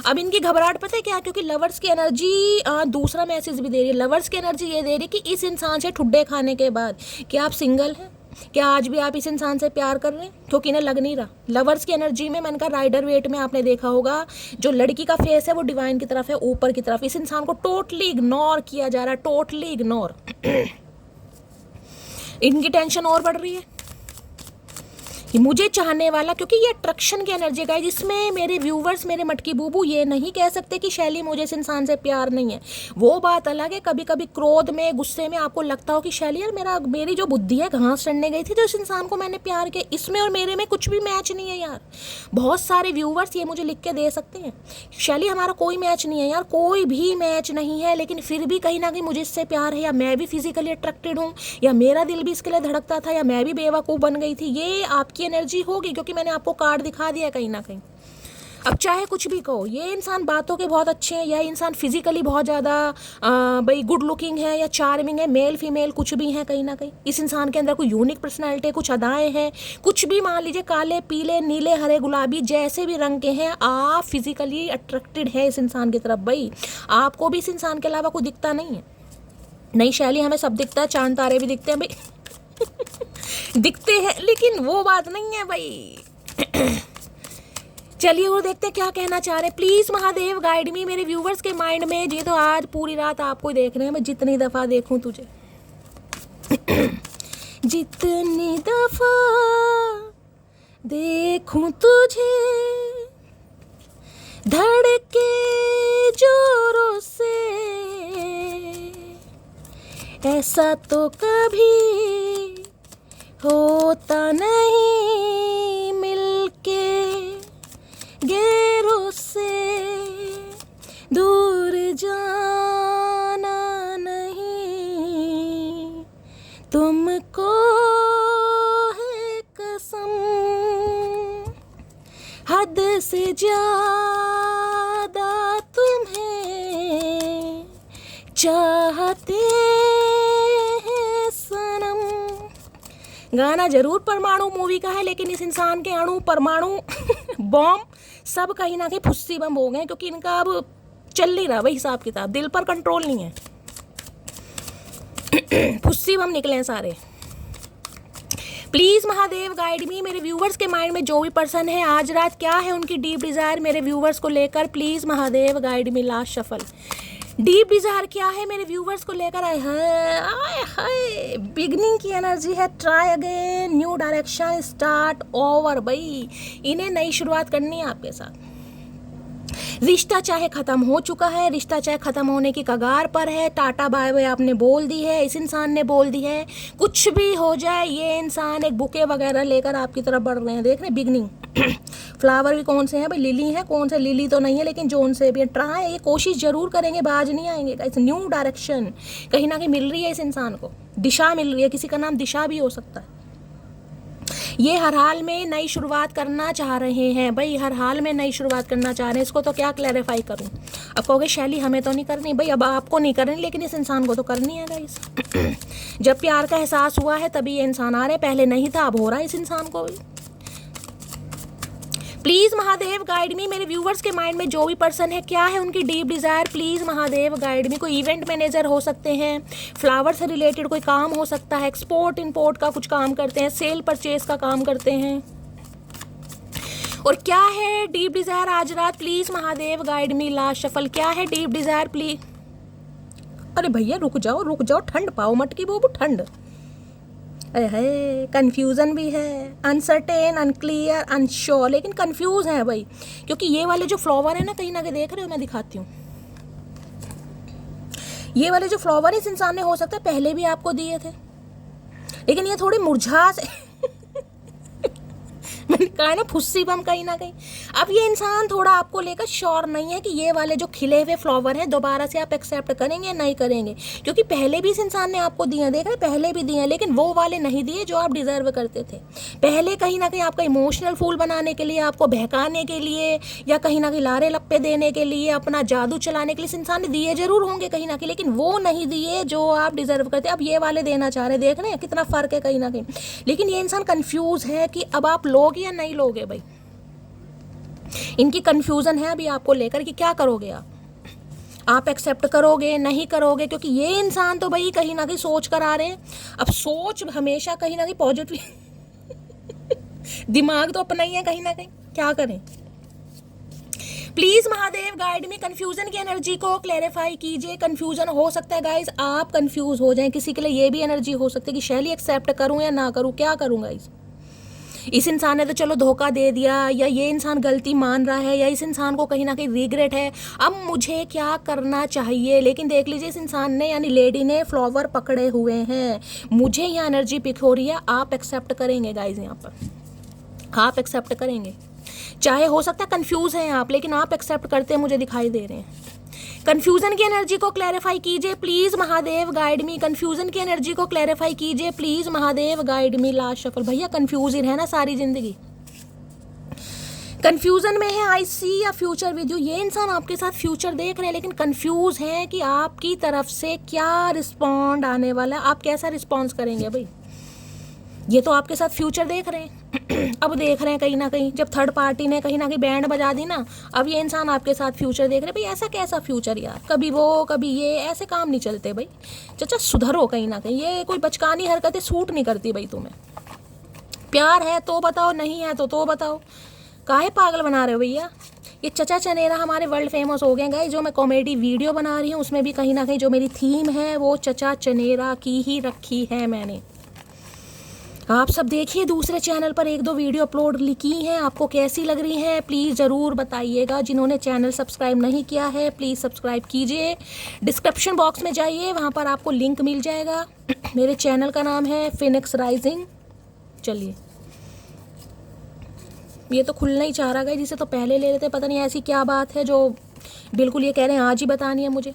अब इनकी घबराहट पता है क्या, क्योंकि लवर्स की एनर्जी दूसरा मैसेज भी दे रही है। लवर्स की एनर्जी ये दे रही है कि इस इंसान से ठुड्डे खाने के बाद क्या आप सिंगल हैं, क्या आज भी आप इस इंसान से प्यार कर रहे हैं, क्योंकि इन्हें लग नहीं रहा। लवर्स की एनर्जी में मैंने कहा राइडर वेट में आपने देखा होगा, जो लड़की का फेस है वो डिवाइन की तरफ है, ऊपर की तरफ। इस इंसान को टोटली इग्नोर किया जा रहा है, टोटली इग्नोर। इनकी टेंशन और बढ़ रही है कि मुझे चाहने वाला, क्योंकि ये अट्रैक्शन की एनर्जी का है, जिसमें मेरे व्यूवर्स, मेरे मटकी बूबू ये नहीं कह सकते कि शैली मुझे इस इंसान से प्यार नहीं है। वो बात अलग है, कभी कभी क्रोध में, गुस्से में आपको लगता हो कि शैली यार मेरी जो बुद्धि है घास चढ़ने गई थी, तो इस इंसान को मैंने प्यार किया, इसमें और मेरे में कुछ भी मैच नहीं है यार। बहुत सारे व्यूवर्स ये मुझे लिख के दे सकते हैं, शैली हमारा कोई मैच नहीं है यार, कोई भी मैच नहीं है, लेकिन फिर भी कहीं ना कहीं मुझे इससे प्यार है, या मैं भी फिजिकली अट्रैक्टेड हूँ, या मेरा दिल भी इसके लिए धड़कता था, या मैं भी बेवकूफ़ बन गई थी। ये आपकी एनर्जी होगी, क्योंकि मैंने आपको कार्ड दिखा दिया कहीं ना कहीं। अब चाहे कुछ भी कहो, ये इंसान बातों के बहुत अच्छे हैं, यह इंसान फिजिकली बहुत ज़्यादा भाई गुड लुकिंग है या चार्मिंग है, मेल फीमेल कुछ भी है कहीं ना कहीं। इस इंसान के अंदर कोई यूनिक पर्सनैलिटी, कुछ अदाएं हैं, कुछ भी मान लीजिए, काले पीले नीले हरे गुलाबी जैसे भी रंग के हैं, आप फिजिकली अट्रैक्टेड है इस इंसान की तरफ। भाई आपको भी इस इंसान के अलावा कोई दिखता नहीं है। नहीं शैली, हमें सब दिखता है, चांद तारे भी दिखते हैं भाई दिखते हैं, लेकिन वो बात नहीं है भाई चलिए और देखते हैं क्या कहना चाह रहे हैं। प्लीज महादेव गाइड मी, मेरे व्यूवर्स के माइंड में। ये तो आज पूरी रात आपको देख रहे हैं, मैं जितनी दफा देखूं तुझे जितनी दफा देखूं तुझे, धड़के जोरों से, ऐसा तो कभी होता नहीं, मिलके गैरों से दूर जाना नहीं, तुमको है कसम, हद से ज्यादा तुम्हें चाहते हैं सनम। गाना जरूर परमाणु मूवी का है, लेकिन इस इंसान के अणु परमाणु बॉम्ब सब कहीं ना कहीं फुस्सी बम हो गए, क्योंकि इनका अब चल नहीं रहा वही हिसाब किताब, दिल पर कंट्रोल नहीं है फुस्सी बम निकले हैं सारे। प्लीज महादेव गाइड मी, मेरे व्यूवर्स के माइंड में जो भी पर्सन है, आज रात क्या है उनकी डीप डिजायर मेरे व्यूवर्स को लेकर। Please Mahadev guide me. Last shuffle, deep Dzire क्या है मेरे व्यूवर्स को लेकर। आए हाय, बिगनिंग की एनर्जी है, try again, new direction, start over. भाई इन्हें नई शुरुआत करनी है आपके साथ। रिश्ता चाहे खत्म हो चुका है, रिश्ता चाहे खत्म होने की कगार पर है, टाटा बाय बाय आपने बोल दी है, इस इंसान ने बोल दी है, कुछ भी हो जाए ये इंसान एक बुके वगैरह लेकर आपकी तरफ बढ़ रहे हैं। देख रहे हैं बिगनिंग फ्लावर भी कौन से हैं भाई, लिली है, कौन से लिली तो नहीं है, लेकिन जोन से भी ट्राई, ये कोशिश जरूर करेंगे, बाज नहीं आएंगे। इस न्यू डायरेक्शन कहीं ना कहीं मिल रही है इस इंसान को, दिशा मिल रही है, किसी का नाम दिशा भी हो सकता है। ये हर हाल में नई शुरुआत करना चाह रहे हैं भाई, हर हाल में नई शुरुआत करना चाह रहे हैं। इसको तो क्या क्लैरिफाई करूं। अब कहोगे शैली हमें तो नहीं करनी, भाई अब आपको नहीं करनी, लेकिन इस इंसान को तो करनी है गाइस जब प्यार का एहसास हुआ है तभी ये इंसान आ रहे, पहले नहीं था, अब हो रहा है इस इंसान को भी। प्लीज महादेव गाइड मी, मेरे व्यूवर्स के माइंड में जो भी पर्सन है, क्या है उनकी deep desire. Please Mahadev guide मी। कोई इवेंट मैनेजर हो सकते हैं, फ्लावर से रिलेटेड कोई काम हो सकता है, एक्सपोर्ट इंपोर्ट का कुछ काम करते हैं, सेल परचेज का काम करते हैं, और क्या है डीप डिजायर आज रात। Please Mahadev guide me. Last shuffle, क्या है डीप डिजायर प्लीज। अरे भैया रुक जाओ, ठंड पाओ मटकी बूबू, ठंड है, कंफ्यूजन भी है, अनसर्टेन, अनक्लियर, अनश्योर, लेकिन कंफ्यूज है भाई, क्योंकि ये वाले जो फ्लावर है ना, कहीं ना कहीं देख रहे हो, मैं दिखाती हूँ, ये वाले जो फ्लावर इस इंसान ने हो सकता है पहले भी आपको दिए थे, लेकिन ये थोड़ी मुरझा से मैंने कहा है ना फुस्सी बम कहीं ना कहीं। अब ये इंसान थोड़ा आपको लेकर श्योर नहीं है कि ये वाले जो खिले हुए फ्लावर हैं दोबारा से आप एक्सेप्ट करेंगे नहीं करेंगे, क्योंकि पहले भी इस इंसान ने आपको दिए, देख रहे पहले भी दिए, लेकिन वो वाले नहीं दिए जो आप डिजर्व करते थे। पहले कहीं ना कहीं आपका इमोशनल फूल बनाने के लिए, आपको बहकाने के लिए, या कहीं ना कहीं लारे लप्पे देने के लिए, अपना जादू चलाने के लिए इस इंसान ने दिए जरूर होंगे कहीं ना कहीं, लेकिन वो नहीं दिए जो आप डिजर्व करते। अब ये वाले देना चाह रहे, देख रहे हैं कितना फर्क है कहीं ना कहीं। लेकिन ये इंसान कंफ्यूज है कि अब आप लोगे या नहीं लोगे भाई। इनकी कंफ्यूजन है अभी आपको लेकर कि क्या करोगे आप एक्सेप्ट करोगे नहीं करोगे, क्योंकि ये इंसान तो भाई कहीं ना कहीं सोच कर आ रहे हैं। अब सोच हमेशा कहीं ना कहीं पॉजिटिव दिमाग तो अपना ही है कहीं ना कहीं, क्या करें। प्लीज महादेव गाइड में कंफ्यूजन की एनर्जी को क्लैरिफाई कीजिए। कंफ्यूजन हो सकता है गाइज, आप कंफ्यूज हो जाएं, किसी के लिए ये भी एनर्जी हो सकती है कि शैली एक्सेप्ट करूं या ना करूं, क्या करूं गाइज। इस इंसान ने तो चलो धोखा दे दिया, या ये इंसान गलती मान रहा है, या इस इंसान को कहीं ना कहीं रिग्रेट है, अब मुझे क्या करना चाहिए। लेकिन देख लीजिए इस इंसान ने यानी लेडी ने फ्लावर पकड़े हुए हैं, मुझे यहाँ एनर्जी पिक हो रही है, आप एक्सेप्ट करेंगे गाइज, यहाँ पर आप एक्सेप्ट करेंगे। चाहे हो सकता है कंफ्यूज हैं आप, लेकिन आप एक्सेप्ट करते हैं मुझे दिखाई दे रहे हैं। कंफ्यूजन की एनर्जी को क्लैरिफाई कीजिए please Mahadev guide me. Confusion की एनर्जी को क्लैरिफाई कीजिए please Mahadev guide me. Last shuffle भैया कंफ्यूज ही रहना सारी जिंदगी, कंफ्यूजन में है। आई सी या फ्यूचर विद यू, ये इंसान आपके साथ फ्यूचर देख रहे हैं लेकिन कंफ्यूज है कि आपकी तरफ से क्या रिस्पॉन्ड आने वाला है, आप कैसा रिस्पॉन्स करेंगे भाई। ये तो आपके साथ फ्यूचर देख रहे हैं अब देख रहे हैं कहीं ना कहीं, जब थर्ड पार्टी ने कहीं ना कहीं बैंड बजा दी ना, अब ये इंसान आपके साथ फ्यूचर देख रहे हैं। भाई ऐसा कैसा फ्यूचर यार, कभी वो कभी ये, ऐसे काम नहीं चलते भाई। चाचा सुधरो कहीं ना कहीं, ये कोई बचकानी हरकतें सूट नहीं करती भाई तुम्हें। प्यार है तो बताओ, नहीं है तो बताओ, काहे पागल बना रहे हो भैया। ये चचा चनेरा हमारे वर्ल्ड फेमस हो गए गाइस। जो मैं कॉमेडी वीडियो बना रही हूँ उसमें भी कहीं ना कहीं जो मेरी थीम है वो चचा चनेरा की ही रखी है मैंने। आप सब देखिए दूसरे चैनल पर एक दो वीडियो अपलोड की हैं, आपको कैसी लग रही हैं प्लीज़ ज़रूर बताइएगा। जिन्होंने चैनल सब्सक्राइब नहीं किया है प्लीज़ सब्सक्राइब कीजिए। डिस्क्रिप्शन बॉक्स में जाइए, वहाँ पर आपको लिंक मिल जाएगा। मेरे चैनल का नाम है फिनिक्स राइजिंग। चलिए ये तो खुलना ही चाह रहा है, जिसे तो पहले ले लेते, पता नहीं ऐसी क्या बात है जो बिल्कुल ये कह रहे हैं आज ही बतानी है मुझे।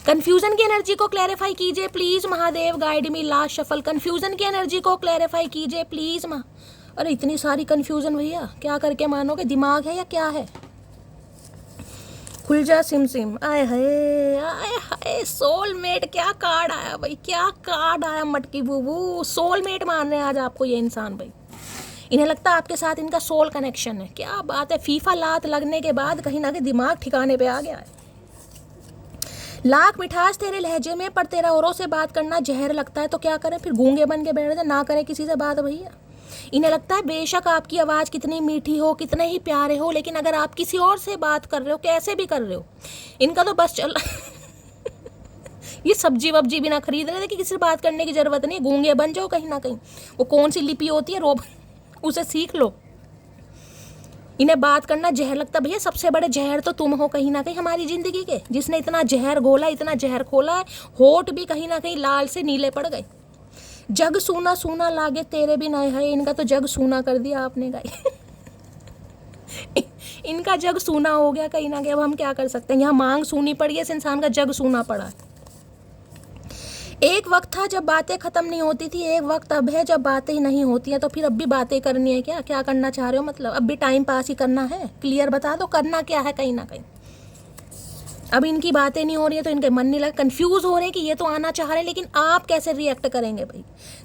कंफ्यूजन की एनर्जी को क्लैरिफाई कीजिए please Mahadev guide me. Last shuffle confusion की एनर्जी को क्लैरिफाई कीजिए प्लीज अरे इतनी सारी कंफ्यूजन भैया, क्या करके मानोगे, दिमाग है या क्या है। खुल जा सिम सिम। आए हाय सोलमेट, क्या कार्ड आया भाई, क्या कार्ड आया मटकी बूबू। सोलमेट मान रहे हैं आज आपको ये इंसान भाई, इन्हें लगता है आपके साथ इनका सोल कनेक्शन है। क्या बात है, फीफा लात लगने के बाद कहीं ना कहीं दिमाग ठिकाने पे आ गया है। लाख मिठास तेरे लहजे में, पर तेरा औरों से बात करना जहर लगता है, तो क्या करें फिर, गूंगे बन के बैठ जाए, ना करें किसी से बात भैया। इन्हें लगता है बेशक आपकी आवाज़ कितनी मीठी हो, कितने ही प्यारे हो, लेकिन अगर आप किसी और से बात कर रहे हो, कैसे भी कर रहे हो, इनका तो बस चल ये सब्जी वब्जी भी ना खरीद रहे थे कि किसी से बात करने की ज़रूरत नहीं, गूंगे बन जाओ कहीं ना कहीं। वो कौन सी लिपि होती है रोब उसे सीख लो। इन्हें बात करना जहर लगता, भैया सबसे बड़े जहर तो तुम हो कहीं ना कहीं हमारी ज़िंदगी के, जिसने इतना जहर घोला, इतना जहर खोला है, होठ भी कहीं ना कहीं लाल से नीले पड़ गए। जग सूना सूना लागे तेरे भी नए है, इनका तो जग सूना कर दिया आपने गाई इनका जग सूना हो गया कहीं ना कहीं। अब हम क्या कर सकते हैं, यहाँ मांग सूनी पड़ी है, इस इंसान का जग सूना पड़ा है। एक वक्त था जब बातें ख़त्म नहीं होती थी, एक वक्त अब है जब बातें ही नहीं होती हैं, तो फिर अब भी बातें करनी है क्या, क्या करना चाह रहे हो, मतलब अब भी टाइम पास ही करना है, क्लियर बता दो करना क्या है कहीं ना कहीं। अब इनकी बातें नहीं हो रही है तो इनके मन नहीं लगा, कंफ्यूज हो रहे हैं कि ये तो आना चाह रहे हैं, लेकिन आप कैसे रिएक्ट करेंगे भाई।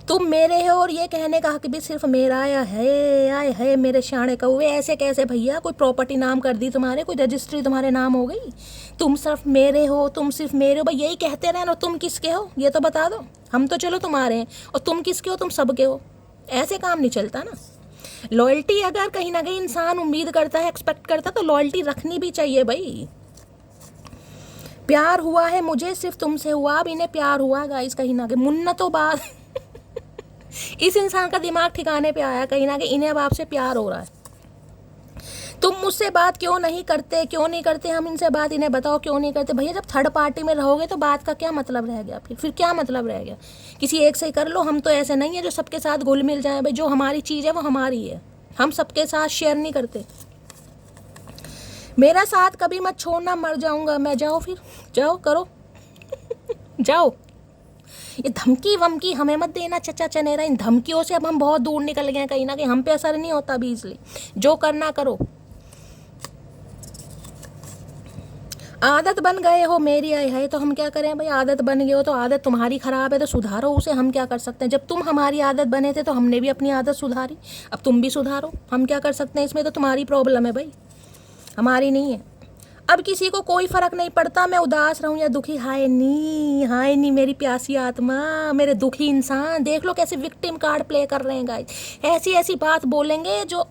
तुम मेरे हो और ये कहने का हक भी सिर्फ मेरा आया है मेरे शाणे कौवे, ऐसे कैसे भैया, कोई प्रॉपर्टी नाम कर दी तुम्हारे, कोई रजिस्ट्री तुम्हारे नाम हो गई, तुम सिर्फ मेरे हो, तुम सिर्फ मेरे हो भाई, यही कहते रहे ना। तुम किसके हो ये तो बता दो, हम तो चलो तुम्हारे हैं, और तुम किसके हो, तुम सबके हो, ऐसे काम नहीं चलता ना। लॉयल्टी अगर कहीं ना कहीं इंसान उम्मीद करता है, एक्सपेक्ट करता है, तो लॉयल्टी रखनी भी चाहिए भाई। प्यार हुआ है मुझे सिर्फ तुमसे हुआ, अब इन्हें प्यार हुआ गाइस कहीं ना कहीं, मुन्नतों बाद इस इंसान का दिमाग ठिकाने पे आया कहीं ना कहीं, इन्हें अब आपसे प्यार हो रहा है। तुम मुझसे बात क्यों नहीं करते, हम इनसे बात, इन्हें बताओ क्यों नहीं करते भैया। जब थर्ड पार्टी में रहोगे तो बात का क्या मतलब रह गया, फिर क्या मतलब रह गया, किसी एक से ही कर लो। हम तो ऐसे नहीं है जो सबके साथ घुल मिल जाए भाई, जो हमारी चीज़ है वो हमारी है, हम सबके साथ शेयर नहीं करते। मेरा साथ कभी मत छोड़ना, मर जाऊंगा मैं। जाओ फिर, जाओ करो जाओ। ये धमकी वमकी हमें मत देना चचा चनेरा। इन धमकियों से अब हम बहुत दूर निकल गए हैं, कहीं ना कहीं हम पे असर नहीं होता अभी। इसलिए जो करना करो। आदत बन गए हो मेरी आए है तो हम क्या करें भाई। आदत बन गए हो तो आदत तुम्हारी खराब है तो सुधारो उसे। हम क्या कर सकते हैं, जब तुम हमारी आदत बने थे तो हमने भी अपनी आदत सुधारी, अब तुम भी सुधारो। हम क्या कर सकते हैं इसमें, तो तुम्हारी प्रॉब्लम है भाई, हमारी नहीं है। अब किसी को कोई फर्क नहीं पड़ता मैं उदास रहूं या दुखी। हाय नी मेरी प्यासी आत्मा, मेरे दुखी इंसान। देख लो कैसे विक्टिम कार्ड प्ले कर रहे हैं गाइस। ऐसी ऐसी बात बोलेंगे जो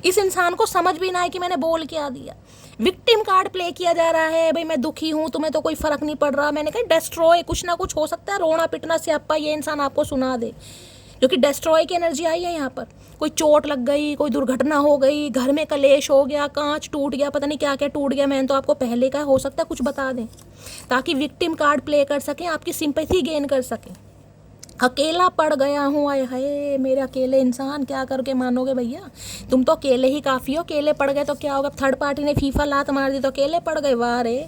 इस इंसान को समझ भी ना है कि मैंने बोल क्या दिया। विक्टिम कार्ड प्ले किया जा रहा है भाई। मैं दुखी हूँ, तुम्हें तो कोई फर्क नहीं पड़ रहा। मैंने कहा डिस्ट्रॉय, कुछ ना कुछ हो सकता है, रोना पिटना स्यापा ये इंसान आपको सुना दे, क्योंकि डिस्ट्रॉय की एनर्जी आई है यहाँ पर। कोई चोट लग गई, कोई दुर्घटना हो गई, घर में कलेश हो गया, कांच टूट गया, पता नहीं क्या क्या टूट गया। मैंने तो आपको पहले का हो सकता है कुछ बता दें, ताकि विक्टिम कार्ड प्ले कर सकें, आपकी सिंपैथी गेन कर सकें। अकेला पड़ गया हूँ, आए हाय मेरे अकेले इंसान, क्या करके मानोगे भैया। तुम तो अकेले ही काफ़ी हो। अकेले पड़ गए तो क्या होगा, थर्ड पार्टी ने फीफा लात मार दी तो अकेले पड़ गए। वाह रे,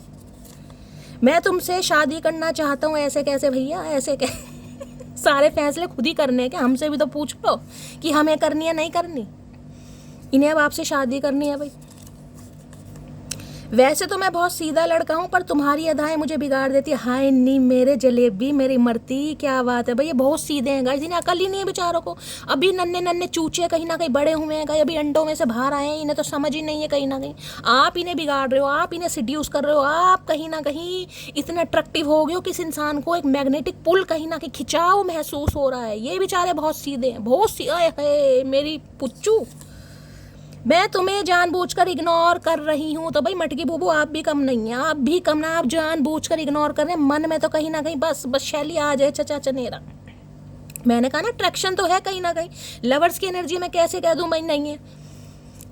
मैं तुमसे शादी करना चाहता हूँ। ऐसे कैसे भैया, ऐसे कैसे सारे फैसले खुद ही करने के, हमसे भी तो पूछ लो कि हमें करनी है नहीं करनी। इन्हें अब आपसे शादी करनी है भाई। वैसे तो मैं बहुत सीधा लड़का हूँ, पर तुम्हारी अदाएं मुझे बिगाड़ देती है। हाय नी मेरे जलेबी, मेरी मरती, क्या बात है भाई। ये बहुत सीधे हैं गाइस, इन्हें अकल ही नहीं है बेचारों को। अभी नन्हे नन्हे चूचे कहीं ना कहीं बड़े हुए हैं गाइस, अभी अंडों में से बाहर आए हैं। इन्हें तो समझ ही नहीं है कहीं ना कहीं। आप इन्हें बिगाड़ रहे हो, आप इन्हें सिड्यूस कर रहे हो। आप कहीं ना कहीं इतने अट्रैक्टिव हो गए हो कि इस इंसान को एक मैग्नेटिक पुल कहीं ना कहीं खिंचाव महसूस हो रहा है। ये बेचारे बहुत सीधे हैं, बहुत है मेरी पुच्चू। मैं तुम्हें जानबूझकर इग्नोर कर रही हूँ तो भाई मटकी बूबू आप भी कम नहीं है, आप भी कम ना। आप जानबूझकर इग्नोर कर रहे हैं, मन में तो कहीं ना कहीं बस शैली आ जाए चचा चनेरा। मैंने कहा ना अट्रैक्शन तो है कहीं ना कहीं। लवर्स की एनर्जी में कैसे कह दूँ भाई नहीं है।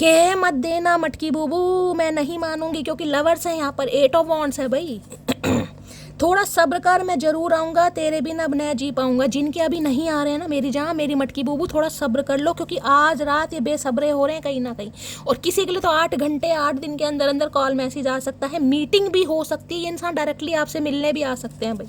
कह मत देना मटकी बूबू, मैं नहीं मानूंगी, क्योंकि लवर्स है यहाँ पर। 8 ऑफ वॉन्ड्स है भाई। थोड़ा सब्र कर, मैं जरूर आऊँगा, तेरे बिना अब नहीं जी पाऊँगा। जिनके अभी नहीं आ रहे हैं ना मेरी जान, मेरी मटकी बूबू, थोड़ा सब्र कर लो, क्योंकि आज रात ये बेसब्रे हो रहे हैं कहीं ना कहीं। और किसी के लिए तो 8 घंटे 8 दिन के अंदर अंदर कॉल मैसेज आ सकता है, मीटिंग भी हो सकती है। ये इंसान डायरेक्टली आपसे मिलने भी आ सकते हैं भाई।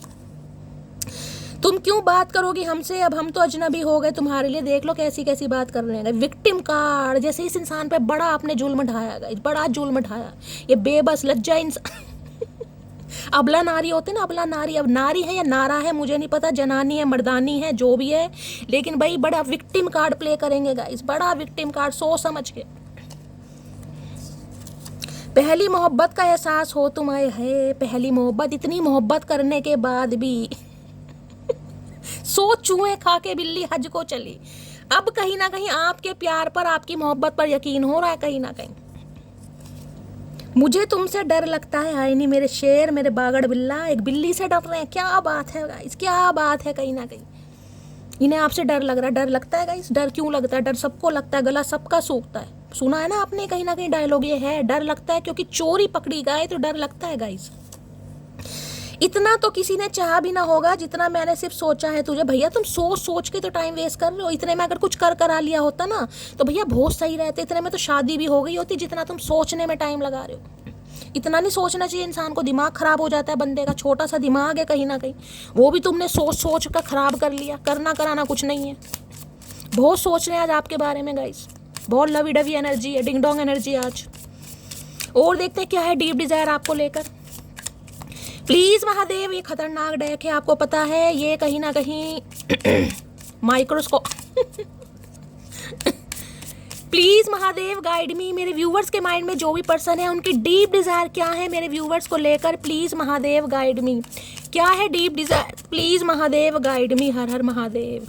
तुम क्यों बात करोगी हमसे, अब हम तो अजनबी हो गए तुम्हारे लिए। देख लो कैसी कैसी बात कर रहे हैं। विक्टिम कार्ड, जैसे इस इंसान पे बड़ा आपने जुल्म ढाया गाइस, बड़ा जुल्म ढाया। ये बेबस लज्जा इंसान अबला नारी होते ना, अबला नारी। अब नारी है या नारा है मुझे नहीं पता, जनानी है मर्दानी है जो भी है, लेकिन भाई बड़ा विक्टिम कार्ड प्ले करेंगे गाइस, बड़ा विक्टिम कार्ड, सोच समझ के। पहली मोहब्बत का एहसास हो तुम, आए है पहली मोहब्बत। इतनी मोहब्बत करने के बाद भी सोच चूहे खा के बिल्ली हज को चली। अब कहीं ना कहीं आपके प्यार पर, आपकी मोहब्बत पर यकीन हो रहा है कहीं ना कहीं। मुझे तुमसे डर लगता है। हाय नहीं मेरे शेर, मेरे बागड़ बिल्ला, एक बिल्ली से डर रहे हैं। क्या बात है गाइस, क्या बात है। कहीं ना कहीं इन्हें आपसे डर लग रहा है। डर लगता है गाइस, डर क्यों लगता है, डर सबको लगता है, गला सबका सूखता है। सुना है ना आपने कहीं ना कहीं डायलॉग, ये है डर लगता है, क्योंकि चोरी पकड़ी गई तो डर लगता है गाइस। इतना तो किसी ने चाहा भी ना होगा जितना मैंने सिर्फ सोचा है तुझे। भैया तुम सोच सोच के तो टाइम वेस्ट कर रहे हो। इतने में अगर कुछ करा लिया होता ना तो भैया बहुत सही रहते। इतने में तो शादी भी हो गई होती, जितना तुम सोचने में टाइम लगा रहे हो। इतना नहीं सोचना चाहिए इंसान को, दिमाग खराब हो जाता है बंदे का। छोटा सा दिमाग है कहीं ना कहीं, वो भी तुमने सोच सोच कर खराब कर लिया। करना कराना कुछ नहीं है, बहुत सोच रहे हैं आज आपके बारे में गाइस। बहुत लवी डवी एनर्जी है, डिंग डोंग एनर्जी आज। और देखते हैं क्या है डीप डिजायर आपको लेकर। प्लीज महादेव, ये खतरनाक डेक है, आपको पता है ये कहीं ना कहीं microscope. Please Mahadev guide me. मेरे व्यूवर्स के माइंड में जो भी पर्सन है उनकी डीप डिजायर क्या है मेरे व्यूवर्स को लेकर। प्लीज महादेव गाइड मी, क्या है deep desire. Please Mahadev guide me, हर हर महादेव।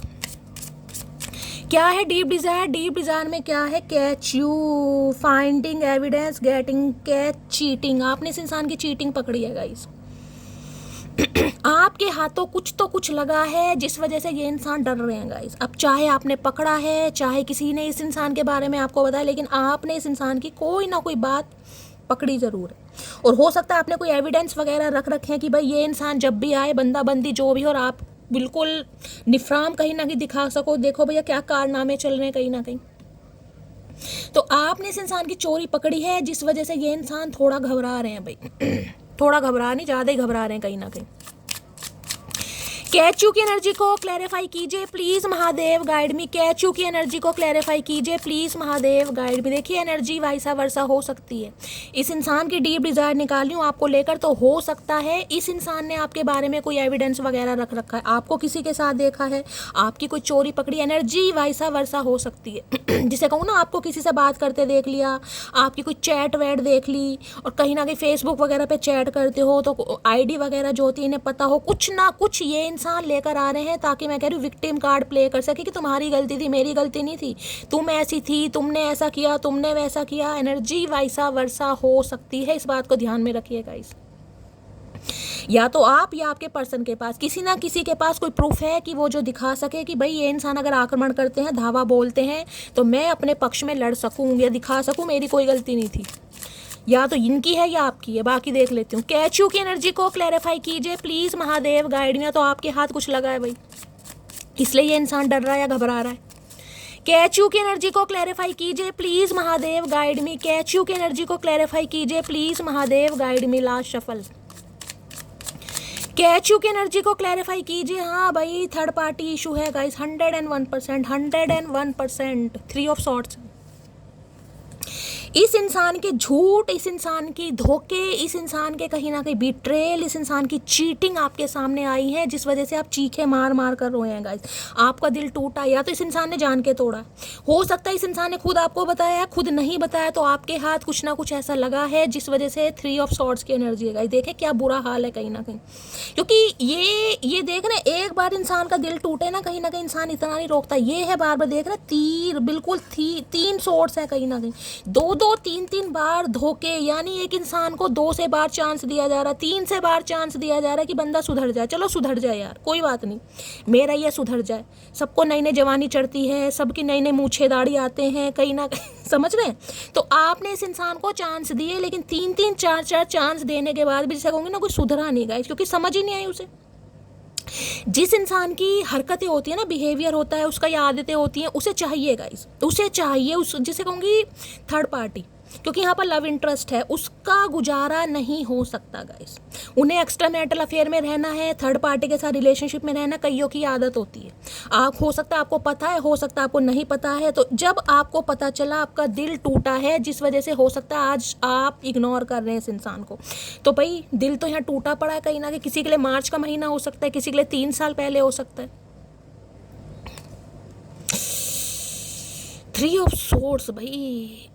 क्या है डीप डिजायर, डीप डिजायर में क्या है। Catch you, finding evidence, getting catch, cheating. आपने इस इंसान की चीटिंग पकड़ी है गाइस। आपके हाथों कुछ तो कुछ लगा है जिस वजह से ये इंसान डर रहे हैं गाइस। अब चाहे आपने पकड़ा है, चाहे किसी ने इस इंसान के बारे में आपको बताया, लेकिन आपने इस इंसान की कोई ना कोई बात पकड़ी जरूर है। और हो सकता है आपने कोई एविडेंस वगैरह रख रखे हैं कि भाई ये इंसान जब भी आए, बंदा बंदी जो भी हो, और आप बिल्कुल निफराम कहीं ना कहीं दिखा सको, देखो भैया क्या कारनामे चल रहे हैं कहीं ना कहीं। तो आपने इस इंसान की चोरी पकड़ी है, जिस वजह से ये इंसान थोड़ा घबरा रहे हैं भाई थोड़ा घबरा नहीं, ज़्यादा ही घबरा रहे हैं कहीं ना कहीं। कैचू की एनर्जी को क्लैरिफाई कीजिए please Mahadev guide me. Catechu की एनर्जी को क्लैरिफाई कीजिए प्लीज महादेव गाइड मी। देखिए एनर्जी वाइसा वर्सा हो सकती है, इस इंसान की डीप डिजायर निकाली हूँ आपको लेकर, तो हो सकता है इस इंसान ने आपके बारे में कोई एविडेंस वगैरह रख रखा है, आपको किसी के साथ देखा है, आपकी कोई चोरी पकड़ी, एनर्जी वाइसा वर्सा हो सकती है जिसे कहूँ ना, आपको किसी से बात करते देख लिया, आपकी कोई चैट वैट देख ली, और कहीं ना कहीं फेसबुक वगैरह पे चैट करते हो तो आईडी वगैरह जो होती है इन्हें पता हो, कुछ ना कुछ ये इंसान लेकर आ रहे हैं, ताकि मैं कह रही हूँ विक्टिम कार्ड प्ले कर सके कि तुम्हारी गलती थी, मेरी गलती नहीं थी, तुम ऐसी थी, तुमने ऐसा किया, तुमने वैसा किया। एनर्जी वाइसा वर्सा हो सकती है, इस बात को ध्यान में रखिएगा गाइस। या तो आप या आपके पर्सन के पास किसी ना किसी के पास कोई प्रूफ है कि वो जो दिखा सके कि भाई ये इंसान अगर आक्रमण करते हैं, धावा बोलते हैं, तो मैं अपने पक्ष में लड़ सकूं या दिखा सकूं मेरी कोई गलती नहीं थी। या तो इनकी है या आपकी है, बाकी देख लेती हूँ। कैचू की एनर्जी को क्लैरिफाई कीजिए प्लीज महादेव गाइड में। तो आपके हाथ कुछ लगा है भाई, इसलिए ये इंसान डर रहा है या घबरा रहा है। कैचू की एनर्जी को क्लैरिफाई कीजिए please Mahadev guide me. Catechu की एनर्जी को क्लैरिफाई कीजिए please Mahadev guide me. Last shuffle. Catechu की एनर्जी को क्लैरिफाई कीजिए। हाँ भाई, थर्ड पार्टी इशू है गाइस, 101%, 101%। 3 of swords. इस इंसान के झूठ, इस इंसान की धोखे, इस इंसान के कहीं ना कहीं बिट्रेल, इस इंसान की चीटिंग आपके सामने आई है, जिस वजह से आप चीखे मार मार कर रोए हैं गाइस। आपका दिल टूटा, या तो इस इंसान ने जान के तोड़ा, हो सकता है इस इंसान ने खुद आपको बताया, खुद नहीं बताया तो आपके हाथ कुछ ना कुछ ऐसा लगा है जिस वजह से 3 ऑफ सॉर्ड्स की एनर्जी है गाइस। देखें क्या बुरा हाल है कहीं ना कहीं, क्योंकि ये देख रहे, एक बार इंसान का दिल टूटे ना कहीं इंसान इतना नहीं रोकता। ये है बार बार देख रहे, तीर बिल्कुल 3 सॉर्ड्स है कहीं ना कहीं, 2 3 बार धोखे, यानी एक इंसान को 2 से बार चांस दिया जा रहा, 3 से बार चांस दिया जा रहा है कि बंदा सुधर जाए। चलो सुधर जाए यार, कोई बात नहीं, मेरा ये सुधर जाए। सबको नई नई जवानी चढ़ती है, सबकी नई नई मूछे दाढ़ी आते हैं कहीं ना कहीं समझ रहे हैं। तो आपने इस इंसान को चांस दिए, लेकिन 3 4 चांस देने के बाद भी जैसे कहूँगी ना, कोई सुधरा नहीं गाइस, क्योंकि समझ ही नहीं आई उसे। जिस इंसान की हरकतें होती है ना, बिहेवियर होता है उसका, या आदतें होती हैं, उसे चाहिए गाइस, उसे चाहिए उस जिसे कहूँगी थर्ड पार्टी, क्योंकि यहाँ पर लव इंटरेस्ट है, उसका गुजारा नहीं हो सकता गाइस। उन्हें एक्स्ट्रा मैरिटल अफेयर में रहना है, थर्ड पार्टी के साथ रिलेशनशिप में रहना कईयों की आदत होती है। आप हो सकता है आपको पता है, हो सकता है आपको नहीं पता है। तो जब आपको पता चला, आपका दिल टूटा है, जिस वजह से हो सकता है आज आप इग्नोर कर रहे हैं इस इंसान को, तो भाई दिल तो यहाँ टूटा पड़ा है कहीं ना कहीं। किसी के लिए मार्च का महीना हो सकता है, किसी के लिए 3 साल पहले हो सकता है। 3 ऑफ सोर्ड्स भाई,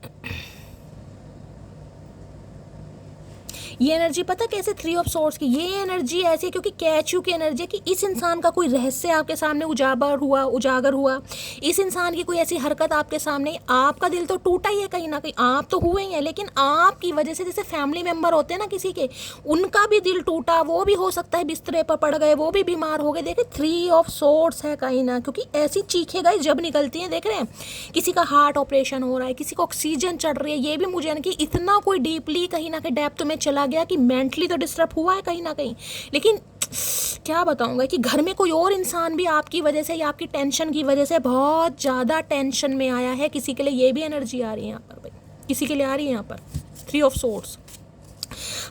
ये एनर्जी पता कैसे 3 ऑफ सोर्ड्स की, ये एनर्जी ऐसी क्योंकि कैचू की एनर्जी है कि इस इंसान का कोई रहस्य आपके सामने उजागर हुआ, इस इंसान की कोई ऐसी हरकत आपके सामने, आपका दिल तो टूटा ही है कहीं ना कहीं, आप तो हुए ही हैं, लेकिन आपकी वजह से जैसे फैमिली मेंबर होते हैं ना किसी के, उनका भी दिल टूटा, वो भी हो सकता है बिस्तरे पर पड़ गए, वो भी बीमार हो गए। देखिए 3 ऑफ सोर्ड्स है कहीं ना, क्योंकि ऐसी चीखें गाइस जब निकलती हैं, देख रहे हैं किसी का हार्ट ऑपरेशन हो रहा है, किसी को ऑक्सीजन चढ़ रही है, ये भी मुझे ना कि इतना कोई डीपली कहीं ना कहीं डेप्थ में चला गया कि मेंटली तो डिस्टर्ब हुआ है कहीं ना कहीं। लेकिन क्या बताऊंगा कि घर में कोई और इंसान भी आपकी वजह से या आपकी टेंशन की वजह से बहुत ज़्यादा टेंशन में आया है। किसी के लिए ये भी एनर्जी आ रही है यहाँ पर भाई, किसी के लिए आ रही है यहाँ पर 3 ऑफ सोर्ड्स।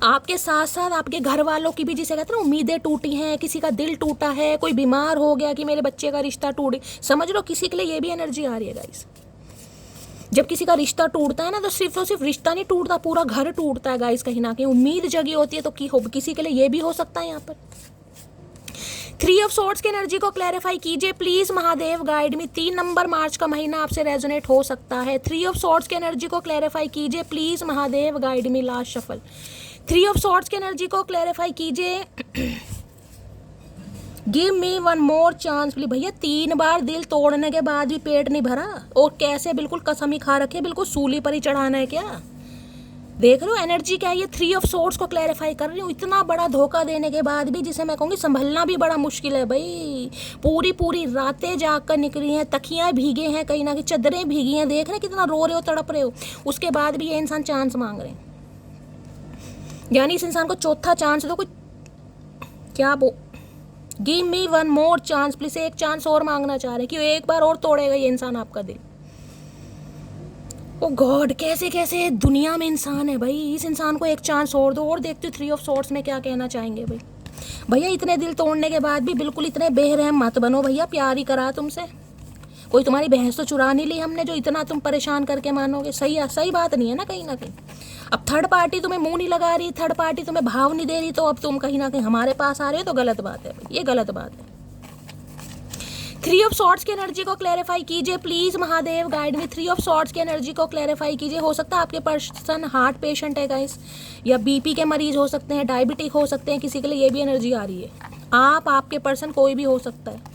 आपके साथ साथ आपके घर वालों की भी, जिसे कहते हैं ना, उम्मीदें टूटी हैं, किसी का दिल टूटा है, कोई बीमार हो गया कि मेरे बच्चे का रिश्ता टूट, समझ लो किसी के लिए ये भी एनर्जी आ रही है गाइस। जब किसी का रिश्ता टूटता है ना, तो सिर्फ रिश्ता नहीं टूटता, पूरा घर टूटता है गाइस कहीं ना कहीं। उम्मीद जगी होती है, तो किसी के लिए ये भी हो सकता है यहाँ पर। 3 ऑफ सोर्ड्स की एनर्जी को क्लैरिफाई कीजिए please Mahadev guide me. 3 number मार्च का महीना आपसे रेजोनेट हो सकता है। 3 ऑफ सोर्ड्स की एनर्जी को क्लैरिफाई कीजिए please Mahadev guide me. Last shuffle. 3 of swords की एनर्जी को क्लैरिफाई कीजिए। Give me 1 more chance please. भैया 3 बार दिल तोड़ने के बाद भी पेट नहीं भरा, और कैसे बिल्कुल कसम ही खा रखे, बिल्कुल सूली पर ही चढ़ाना है क्या? देख रहे हो एनर्जी क्या है? ये 3 ऑफ सोर्ड्स को क्लैरिफाई कर रही हूँ। इतना बड़ा धोखा देने के बाद भी, जिसे मैं कहूँगी संभलना भी बड़ा मुश्किल है भाई। पूरी रातें जाग कर निकली हैं, तकियाँ भीगे हैं कहीं ना कहीं, चद्दरें भीगी हैं, देख रहे कितना रो रहे हो, तड़प रहे हो, उसके बाद भी ये इंसान चांस मांग रहे हैं। यानी इस इंसान को चौथा चांस दो। कोई give me one more chance please, एक चांस और मांगना चाह रहे हैं कि एक बार और तोड़ेगा ये इंसान आपका दिल। ओ गॉड, कैसे कैसे दुनिया में इंसान है भाई, इस इंसान को एक चांस और दो। और देखती हूँ 3 ऑफ सॉर्ड्स में क्या कहना चाहेंगे भाई। भैया इतने दिल तोड़ने के बाद भी बिल्कुल इतने बेरहम मत बनो भैया, प्यार ही करा तुमसे, कोई तुम्हारी भैंस तो चुरा नहीं ली हमने जो इतना तुम परेशान करके मानोगे। सही बात नहीं है ना कहीं ना कहीं। अब थर्ड पार्टी तुम्हें मुंह नहीं लगा रही, थर्ड पार्टी तुम्हें भाव नहीं दे रही, तो अब तुम कहीं ना कहीं हमारे पास आ रहे हो, तो गलत बात है भाई, ये गलत बात है। 3 ऑफ सॉर्ड्स की एनर्जी को क्लैरिफाई कीजिए प्लीज महादेव, गाइड में 3 ऑफ सॉर्ड्स की एनर्जी को क्लैरिफाई कीजिए। हो सकता है आपके पर्सन हार्ट पेशेंट है गाइस, या बीपी के मरीज हो सकते हैं, डायबिटिक हो सकते हैं, किसी के लिए ये भी एनर्जी आ रही है। आपके पर्सन कोई भी हो सकता है।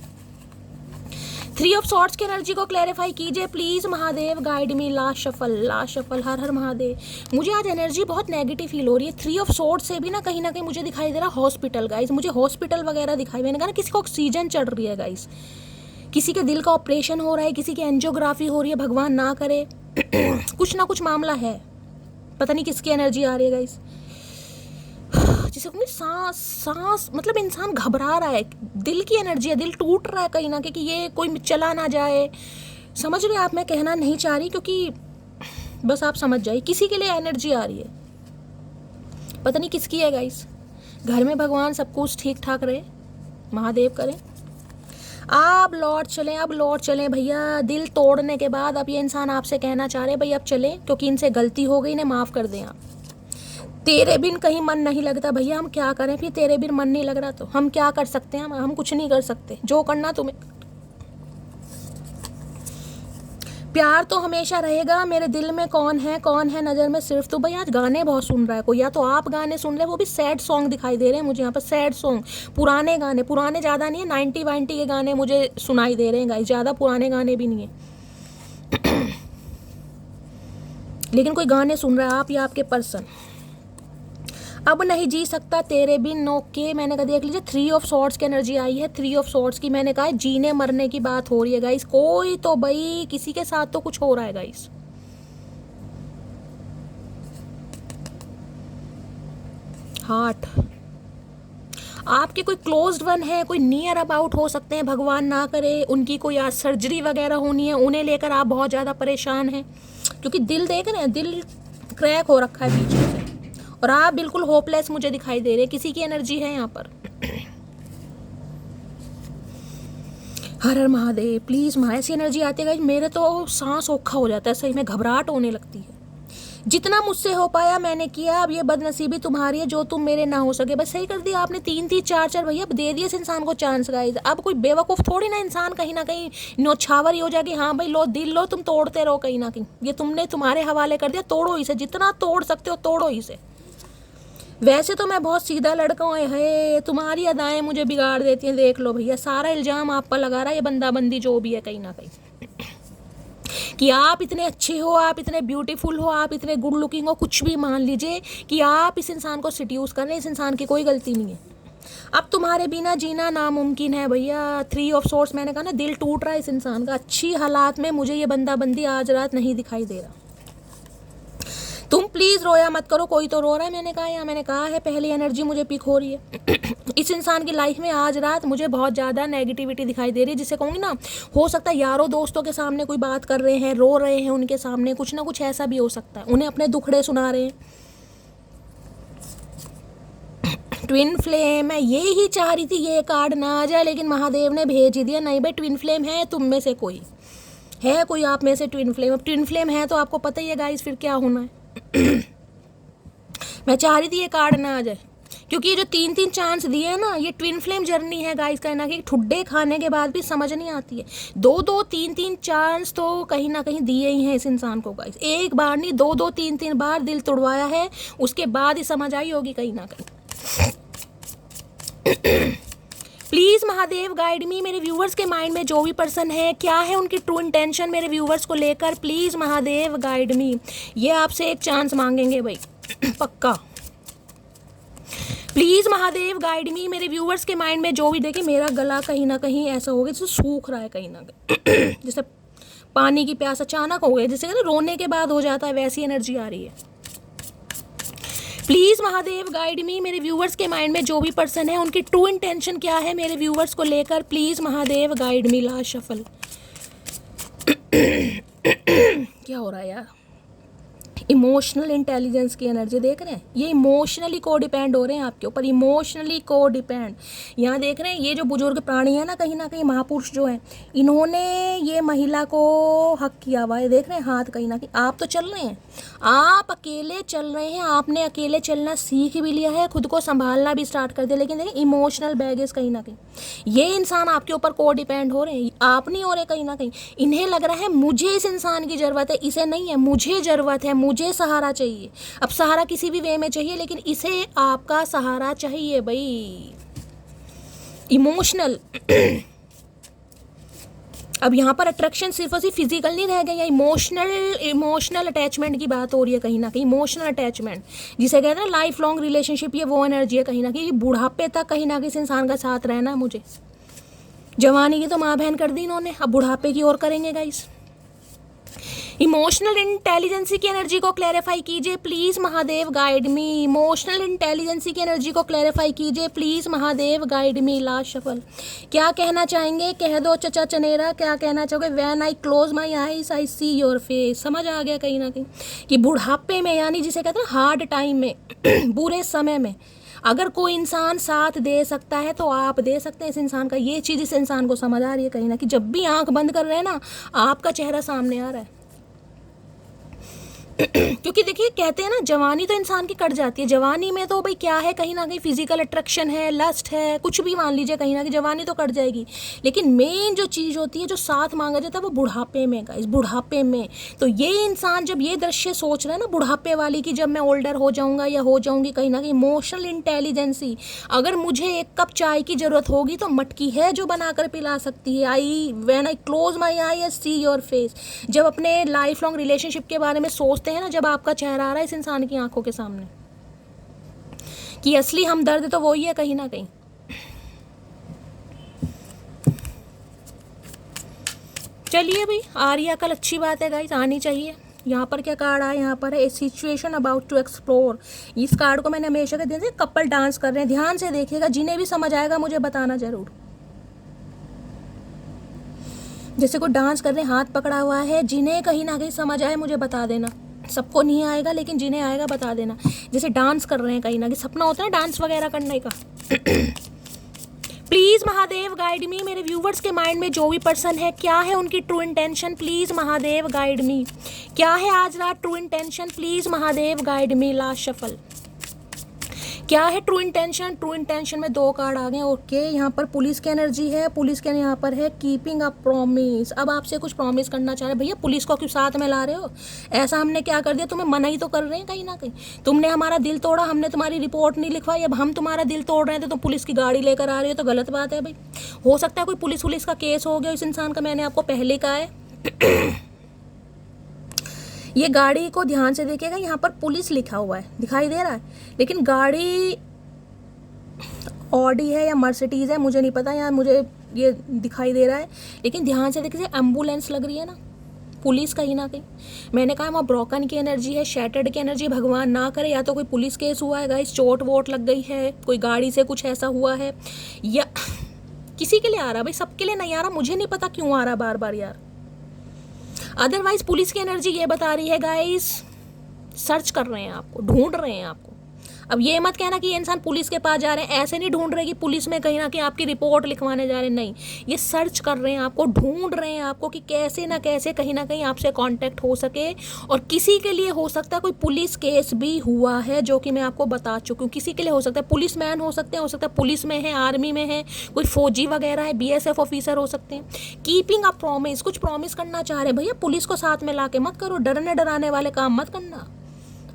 3 ऑफ सॉर्ड्स की एनर्जी को क्लैरिफाई कीजिए please Mahadev, guide me. Last shuffle, हर हर महादेव। मुझे आज एनर्जी बहुत नेगेटिव फील हो रही है। 3 ऑफ सॉर्ड्स से भी ना कहीं मुझे दिखाई दे रहा हॉस्पिटल गाइस, मुझे हॉस्पिटल वगैरह दिखाई, मैंने कहा ना किसी को ऑक्सीजन चढ़ रही है गाइस, किसी के दिल का ऑपरेशन हो रहा है, किसी की एंजियोग्राफी हो रही है, भगवान ना करे कुछ ना कुछ मामला है, पता नहीं किसकी एनर्जी आ रही है गाइस। जिसे सांस मतलब इंसान घबरा रहा है, दिल की एनर्जी है, दिल टूट रहा है कहीं ना कहीं कि ये कोई चला ना जाए। समझ रहे आप, मैं कहना नहीं चाह रही, क्योंकि बस आप समझ जाइए किसी के लिए एनर्जी आ रही है, पता नहीं किसकी है गाइस। घर में भगवान सब कुछ ठीक ठाक रहे, महादेव करें। अब लौट चलें भैया, दिल तोड़ने के बाद अब ये इंसान आपसे कहना चाह रहे भाई अब चलें, क्योंकि इनसे गलती हो गई, इन्हें माफ़ कर दें आप। तेरे बिन कहीं मन नहीं लगता भैया, हम क्या करें फिर, तेरे बिन मन नहीं लग रहा तो हम क्या कर सकते हैं, हम कुछ नहीं कर सकते, जो करना तुम्हें। प्यार तो हमेशा रहेगा, मेरे दिल में कौन है नज़र में सिर्फ तो। भाई आज गाने बहुत सुन रहा है कोई, या तो आप गाने सुन रहे, वो भी सैड सॉन्ग दिखाई दे रहे हैं मुझे यहाँ पर, सैड सॉन्ग, पुराने गाने, पुराने ज़्यादा नहीं है, 90 के गाने मुझे सुनाई दे रहे हैं गाइस, ज़्यादा पुराने गाने भी नहीं है लेकिन कोई गाने सुन रहा है आप या आपके पर्सन। अब नहीं जी सकता तेरे बिन, ओके, मैंने कहा देख लीजिए 3 ऑफ सॉर्ड्स की एनर्जी आई है। 3 ऑफ सॉर्ड्स की मैंने कहा जीने मरने की बात हो रही है गाइस, कोई तो भाई किसी के साथ तो कुछ हो रहा है गाइस। हार्ट, आपके कोई क्लोज्ड वन है, कोई नियर अबाउट हो सकते हैं, भगवान ना करे उनकी कोई आज सर्जरी वगैरह होनी है, उन्हें लेकर आप बहुत ज़्यादा परेशान हैं, क्योंकि दिल देख रहे हैं, दिल क्रैक हो रखा है बीच में से, और आप बिल्कुल होपलेस मुझे दिखाई दे रहे हैं, किसी की एनर्जी है यहाँ पर। हर हर महादेव प्लीज, ऐसी एनर्जी आती है मेरे तो सांस औखा हो जाता है, सही में घबराहट होने लगती है। जितना मुझसे हो पाया मैंने किया, अब ये बदनसीबी तुम्हारी है जो तुम मेरे ना हो सके। बस सही कर दिया आपने, 3 4 भैया दे दिए इस इंसान को चांस गाइस। अब कोई बेवकूफ़ थोड़ी ना इंसान कहीं ना कहीं नौछावर ही हो जाएगी, हाँ भाई लो दिल लो, तुम तोड़ते रहो कहीं ना कहीं, ये तुमने तुम्हारे हवाले कर दिया, तोड़ो इसे, जितना तोड़ सकते हो तोड़ो इसे। वैसे तो मैं बहुत सीधा लड़का हूँ, है तुम्हारी अदाएं मुझे बिगाड़ देती हैं, देख लो भैया सारा इल्ज़ाम आप पर लगा रहा है ये बंदाबंदी जो भी है कहीं ना कहीं, कि आप इतने अच्छे हो, आप इतने ब्यूटीफुल हो, आप इतने गुड लुकिंग हो, कुछ भी मान लीजिए कि आप इस इंसान को सिड्यूस कर रहे हैं, इस इंसान की कोई गलती नहीं है। अब तुम्हारे बिना जीना नामुमकिन है भैया। 3 ऑफ सॉर्ड्स, मैंने कहा ना दिल टूट रहा है इस इंसान का, अच्छी हालात में मुझे ये बंदाबंदी आज रात नहीं दिखाई दे रहा। तुम प्लीज़ रोया मत करो, कोई तो रो रहा है, मैंने कहा है पहली एनर्जी मुझे पिक हो रही है इस इंसान की लाइफ में आज रात मुझे बहुत ज़्यादा नेगेटिविटी दिखाई दे रही है, जिसे कहूँगी ना, हो सकता है यारों दोस्तों के सामने कोई बात कर रहे हैं, रो रहे हैं उनके सामने, कुछ ना कुछ ऐसा भी हो सकता है, उन्हें अपने दुखड़े सुना रहे हैं। ट्विन फ्लेम, मैं ये ही चाह रही थी ये कार्ड ना आ जाए, लेकिन महादेव ने भेज ही दिया। नहीं भाई, ट्विन फ्लेम है तुम में से कोई है, कोई आप में से ट्विन फ्लेम। अब ट्विन फ्लेम है तो आपको पता ही है गाइस फिर क्या होना है मैं चाह रही थी ये कार्ड ना आ जाए, क्योंकि ये जो 3 चांस दिए हैं ना, ये ट्विन फ्लेम जर्नी है गाइस, कहना कि ठुड्डे खाने के बाद भी समझ नहीं आती है। 2 3 चांस तो कहीं ना कहीं दिए ही हैं इस इंसान को गाइस, एक बार नहीं 2 3 बार दिल तोड़वाया है, उसके बाद ही समझ आई होगी कहीं ना कहीं प्लीज़ महादेव गाइड मी, मेरे व्यूवर्स के माइंड में जो भी पर्सन है, क्या है उनकी ट्रू इंटेंशन मेरे व्यूवर्स को लेकर, प्लीज़ महादेव गाइड मी। ये आपसे एक चांस मांगेंगे भाई पक्का, प्लीज़ महादेव गाइड मी, मेरे व्यूवर्स के माइंड में जो भी, देखिए मेरा गला कहीं ना कहीं ऐसा हो गया जैसे सूख रहा है कहीं ना कहीं जैसे पानी की प्यास अचानक हो गई, जैसे ना रोने के बाद हो जाता है, वैसी एनर्जी आ रही है। प्लीज महादेव गाइड मी, मेरे व्यूवर्स के माइंड में जो भी पर्सन है उनकी ट्रू इंटेंशन क्या है मेरे व्यूवर्स को लेकर, please Mahadev guide me. Last shuffle. क्या हो रहा है यार? इमोशनल इंटेलिजेंस की एनर्जी देख रहे हैं, ये इमोशनली को डिपेंड हो रहे हैं आपके ऊपर, इमोशनली को डिपेंड। यहाँ देख रहे हैं ये जो बुजुर्ग प्राणी है ना कहीं महापुरुष जो हैं, इन्होंने ये महिला को हक किया हुआ है। देख रहे हैं हाथ कहीं ना कहीं। आप तो चल रहे हैं, आप अकेले चल रहे हैं, आपने अकेले चलना सीख भी लिया है, खुद को संभालना भी स्टार्ट कर दिया, लेकिन देखिए इमोशनल बैगेज कहीं ना कहीं ये इंसान आपके ऊपर को डिपेंड हो रहे हैं, आप नहीं हो रहे कहीं ना कहीं। इन्हें लग रहा है मुझे इस इंसान की ज़रूरत है, इसे नहीं है, मुझे ज़रूरत है, मुझे सहारा चाहिए। अब सहारा किसी भी वे में चाहिए, लेकिन इसे आपका सहारा चाहिए भाई, इमोशनल। अब यहाँ पर अट्रैक्शन सिर्फ और सिर्फ फिजिकल नहीं रह गई, या इमोशनल अटैचमेंट की बात हो रही है कहीं ना कहीं। इमोशनल अटैचमेंट जिसे कहते हैं लाइफ लॉन्ग रिलेशनशिप, ये वो एनर्जी है कहीं ना कहीं, बुढ़ापे तक कहीं ना कहीं इस इंसान का साथ रहना है मुझे। जवानी की तो माँ बहन कर दी इन्होंने, अब बुढ़ापे की ओर करेंगे गाइस। इमोशनल इंटेलिजेंसी की एनर्जी को क्लैरिफाई कीजिए please Mahadev guide me. Emotional intelligence की एनर्जी को क्लैरिफाई कीजिए please Mahadev guide me. Last shuffle. क्या कहना चाहेंगे? कह दो चचा चनेरा, क्या कहना चाहोगे? When I close my eyes I see your face. समझ आ गया कहीं ना कहीं कि बुढ़ापे में, यानी जिसे कहते हैं हार्ड टाइम में, बुरे समय में अगर कोई इंसान साथ दे सकता है तो आप दे सकते हैं इस इंसान का। ये चीज़ इस इंसान को समझ आ रही है कहीं ना कहीं। जब भी आंख बंद कर रहे हैं ना, आपका चेहरा सामने आ रहा है। क्योंकि देखिए कहते हैं ना, जवानी तो इंसान की कट जाती है। जवानी में तो भाई क्या है, कहीं ना कहीं फिजिकल अट्रैक्शन है, लस्ट है, कुछ भी मान लीजिए, कहीं ना कहीं जवानी तो कट जाएगी। लेकिन मेन जो चीज़ होती है, जो साथ मांगा जाता है, वो बुढ़ापे में गाइस, बुढ़ापे में। तो ये इंसान जब ये दृश्य सोच रहा है ना बुढ़ापे वाली, कि जब मैं ओल्डर हो जाऊंगा या हो जाऊंगी, कहीं ना कहीं इमोशनल इंटेलिजेंसी, अगर मुझे एक कप चाय की जरूरत होगी तो मटकी है जो बनाकर पिला सकती है। When I close my I see your face. जब अपने लाइफ लॉन्ग रिलेशनशिप के बारे में सोचते है ना, जब आपका चेहरा आ रहा है इस इंसान की आंखों के सामने, कि असली हमदर्द तो वही है कहीं ना कहीं। चलिए भाई, आ रही है कल, अच्छी बात है गाइस, आनी चाहिए। यहाँ पर क्या कार्ड आया? यहाँ पर है ए सिचुएशन अबाउट टू एक्सप्लोर। इस कार्ड को मैंने हमेशा के दिन से, कपल डांस कर रहे हैं, ध्यान से देखिएगा, जिन्हें भी समझ आएगा मुझे बताना जरूर। जैसे कोई डांस कर रहे हैं, हाथ पकड़ा हुआ है, जिन्हें कहीं ना कहीं समझ आए मुझे बता देना। सबको नहीं आएगा, लेकिन जिन्हें आएगा बता देना। जैसे डांस कर रहे हैं, कहीं ना कहीं सपना होता है डांस वगैरह करने का। प्लीज महादेव गाइड मी, मेरे व्यूवर्स के माइंड में जो भी पर्सन है, क्या है उनकी true intention, please Mahadev guide me. क्या है आज रात true intention, please Mahadev guide me. Last shuffle. क्या है ट्रू इंटेंशन? ट्रू इंटेंशन में 2 कार्ड आ गए। ओके, यहाँ पर पुलिस की एनर्जी है, पुलिस के यहाँ पर है कीपिंग अ प्रॉमिस। अब आपसे कुछ प्रॉमिस करना चाह रहे, भैया पुलिस को क्यों साथ में ला रहे हो? ऐसा हमने क्या कर दिया? तुम्हें मना ही तो कर रहे हैं कहीं ना कहीं। तुमने हमारा दिल तोड़ा, हमने तुम्हारी रिपोर्ट नहीं लिखवाई, अब हम तुम्हारा दिल तोड़ रहे थे, तो पुलिस की गाड़ी लेकर आ रही हो, तो गलत बात है भाई। हो सकता है कोई पुलिस का केस हो गया इस इंसान का, मैंने आपको पहले कहा है। ये गाड़ी को ध्यान से देखिएगा, यहाँ पर पुलिस लिखा हुआ है, दिखाई दे रहा है, लेकिन गाड़ी ऑडी है या मर्सिडीज़ है, मुझे नहीं पता, यहाँ मुझे ये दिखाई दे रहा है। लेकिन ध्यान से देखिए, एम्बुलेंस लग रही है ना, पुलिस कहीं ना कहीं। मैंने कहा वहाँ ब्रोकन की एनर्जी है, शैटर्ड की एनर्जी, भगवान ना करे, या तो कोई पुलिस केस हुआ है गाइस, चोट वोट लग गई है, कोई गाड़ी से कुछ ऐसा हुआ है, या किसी के लिए आ रहा भाई, सबके लिए नहीं आ रहा, मुझे नहीं पता क्यों आ रहा बार बार यार। अदरवाइज पुलिस की एनर्जी ये बता रही है गाइस, सर्च कर रहे हैं आपको, ढूंढ रहे हैं आपको। अब ये मत कहना कि ये इंसान पुलिस के पास जा रहे हैं, ऐसे नहीं ढूंढ रहे कि पुलिस में कहीं ना कहीं आपकी रिपोर्ट लिखवाने जा रहे हैं, नहीं, ये सर्च कर रहे हैं आपको, ढूंढ रहे हैं आपको, कि कैसे ना कैसे कहीं ना कहीं आपसे कांटेक्ट हो सके। और किसी के लिए हो सकता है कोई पुलिस केस भी हुआ है, जो कि मैं आपको बता चुकी हूँ। किसी के लिए हो सकता है, पुलिस मैन हो सकते हैं, हो सकता है पुलिस में है, आर्मी में है, कोई फौजी वगैरह है, BSF ऑफिसर हो सकते हैं। कीपिंग अ प्रॉमिस, कुछ प्रॉमिस करना चाह रहे हैं भैया, पुलिस को साथ में ला के मत करो, डरने डराने वाले काम मत करना।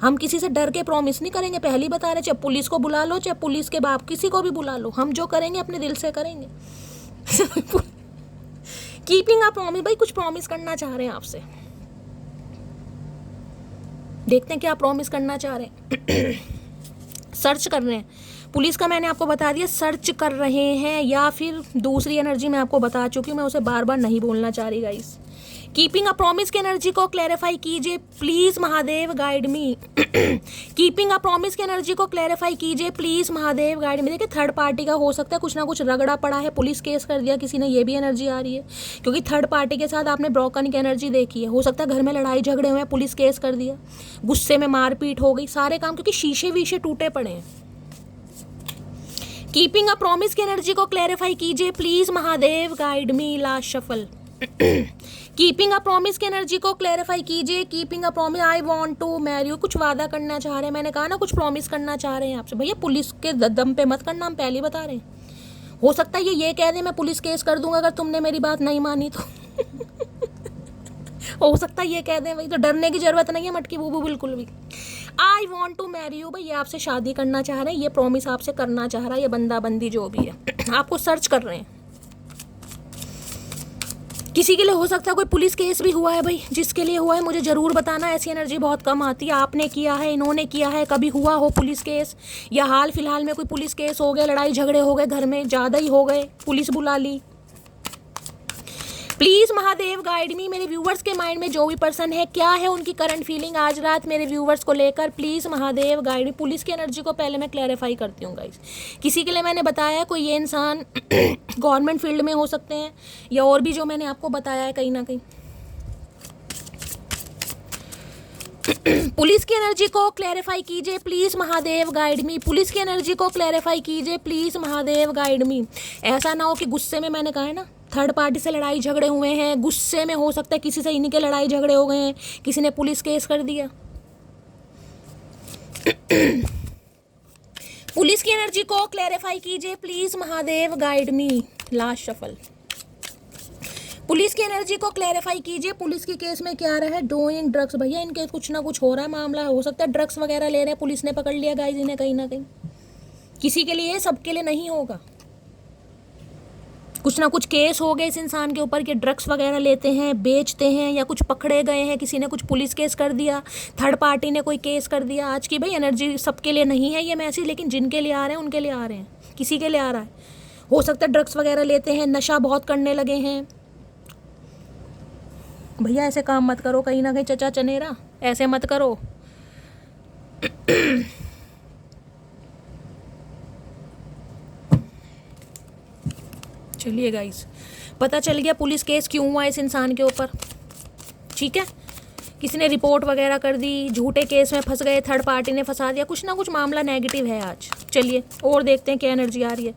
हम किसी से डर के प्रॉमिस नहीं करेंगे, पहले बता रहे, चाहे पुलिस को बुला लो, चाहे पुलिस के बाप, किसी को भी बुला लो, हम जो करेंगे अपने दिल से करेंगे। कीपिंग अ प्रॉमिस, भाई कुछ प्रॉमिस करना चाह रहे हैं आपसे, देखते हैं क्या प्रॉमिस करना चाह रहे हैं। सर्च कर रहे हैं, पुलिस का मैंने आपको बता दिया, सर्च कर रहे हैं, या फिर दूसरी एनर्जी मैं आपको बता चुकी हूँ, मैं उसे बार बार नहीं बोलना चाह रही गाइस। कीपिंग अ प्रॉमिस की एनर्जी को क्लैरिफाई कीजिए please Mahadev guide me. Keeping a promise की एनर्जी को क्लैरिफाई कीजिए प्लीज महादेव गाइड मी। देखिए थर्ड पार्टी का हो सकता है कुछ ना कुछ रगड़ा पड़ा है, पुलिस केस कर दिया किसी ने, ये भी एनर्जी आ रही है क्योंकि थर्ड पार्टी के साथ आपने ब्रोकन की एनर्जी देखी है। हो सकता है घर में लड़ाई झगड़े हुए, पुलिस केस कर दिया, गुस्से में मारपीट हो गई, सारे काम क्योंकि शीशे वीशे टूटे पड़े हैं। कीपिंग अ प्रॉमिस की एनर्जी को क्लैरिफाई कीजिए please Mahadev guide me. Last shuffle. Keeping a promise की एनर्जी को क्लैरिफाई कीजिए। Keeping a promise, I want to marry you, कुछ वादा करना चाह रहे हैं। मैंने कहा ना कुछ प्रॉमिस करना चाह रहे हैं आपसे। भैया पुलिस के दम पे मत करना, हम पहले बता रहे हैं। हो सकता है ये कह दे मैं पुलिस केस कर दूंगा अगर तुमने मेरी बात नहीं मानी तो। हो सकता है ये कह दें, भाई तो डरने की जरूरत नहीं है मटकी बूबू बिल्कुल भी। I want to marry you, भाई ये आपसे शादी करना चाह रहे हैं, ये प्रॉमिस आपसे करना चाह रहा है, ये बंदा बंदी जो भी है आपको सर्च कर रहे हैं। किसी के लिए हो सकता है कोई पुलिस केस भी हुआ है, भाई जिसके लिए हुआ है मुझे ज़रूर बताना। ऐसी एनर्जी बहुत कम आती है। आपने किया है, इन्होंने किया है, कभी हुआ हो पुलिस केस, या हाल फिलहाल में कोई पुलिस केस हो गया, लड़ाई झगड़े हो गए घर में, ज़्यादा ही हो गए, पुलिस बुला ली। Please Mahadev guide me. मेरे व्यूवर्स के माइंड में जो भी पर्सन है, क्या है उनकी करंट फीलिंग आज रात मेरे व्यूवर्स को लेकर, please Mahadev guide me. Police की एनर्जी को पहले मैं क्लैरिफाई करती हूँ गाइस। किसी के लिए मैंने बताया कोई ये इंसान गवर्नमेंट फील्ड में हो सकते हैं, या और भी जो मैंने आपको बताया है कहीं ना कहीं। पुलिस की एनर्जी को क्लैरिफाई कीजिए please Mahadev guide me. Police की एनर्जी को क्लैरिफाई कीजिए प्लीज़ महादेव गाइड मी। ऐसा ना हो कि गुस्से में, मैंने कहा है ना थर्ड पार्टी से लड़ाई झगड़े हुए हैं, गुस्से में हो सकता है किसी से इन्हीं के लड़ाई झगड़े हो गए हैं, किसी ने पुलिस केस कर दिया। पुलिस की एनर्जी को क्लैरिफाई कीजिए please Mahadev guide me. Last shuffle. Police की एनर्जी को क्लैरिफाई कीजिए। पुलिस के केस में क्या रहा है, डूइंग ड्रग्स। भैया इनके कुछ ना कुछ हो रहा है मामला, हो सकता है ड्रग्स वगैरह ले रहे हैं, पुलिस ने पकड़ लिया गाइस इन्हें कहीं ना कहीं। किसी के लिए, सबके लिए नहीं होगा। कुछ ना कुछ केस हो गए इस इंसान के ऊपर कि ड्रग्स वगैरह लेते हैं, बेचते हैं, या कुछ पकड़े गए हैं, किसी ने कुछ पुलिस केस कर दिया, थर्ड पार्टी ने कोई केस कर दिया। आज की भाई एनर्जी सबके लिए नहीं है ये मैसेज, लेकिन जिनके लिए आ रहे हैं उनके लिए आ रहे हैं, किसी के लिए आ रहा है। हो सकता है ड्रग्स वगैरह लेते हैं, नशा बहुत करने लगे हैं। भैया ऐसे काम मत करो, कहीं ना कहीं चचा चनेरा, ऐसे मत करो। चलिए गाइस, पता चल गया पुलिस केस क्यों हुआ इस इंसान के ऊपर, ठीक है। किसी ने रिपोर्ट वगैरह कर दी, झूठे केस में फंस गए, थर्ड पार्टी ने फंसा दिया, कुछ ना कुछ मामला नेगेटिव है आज। चलिए और देखते हैं क्या एनर्जी आ रही है।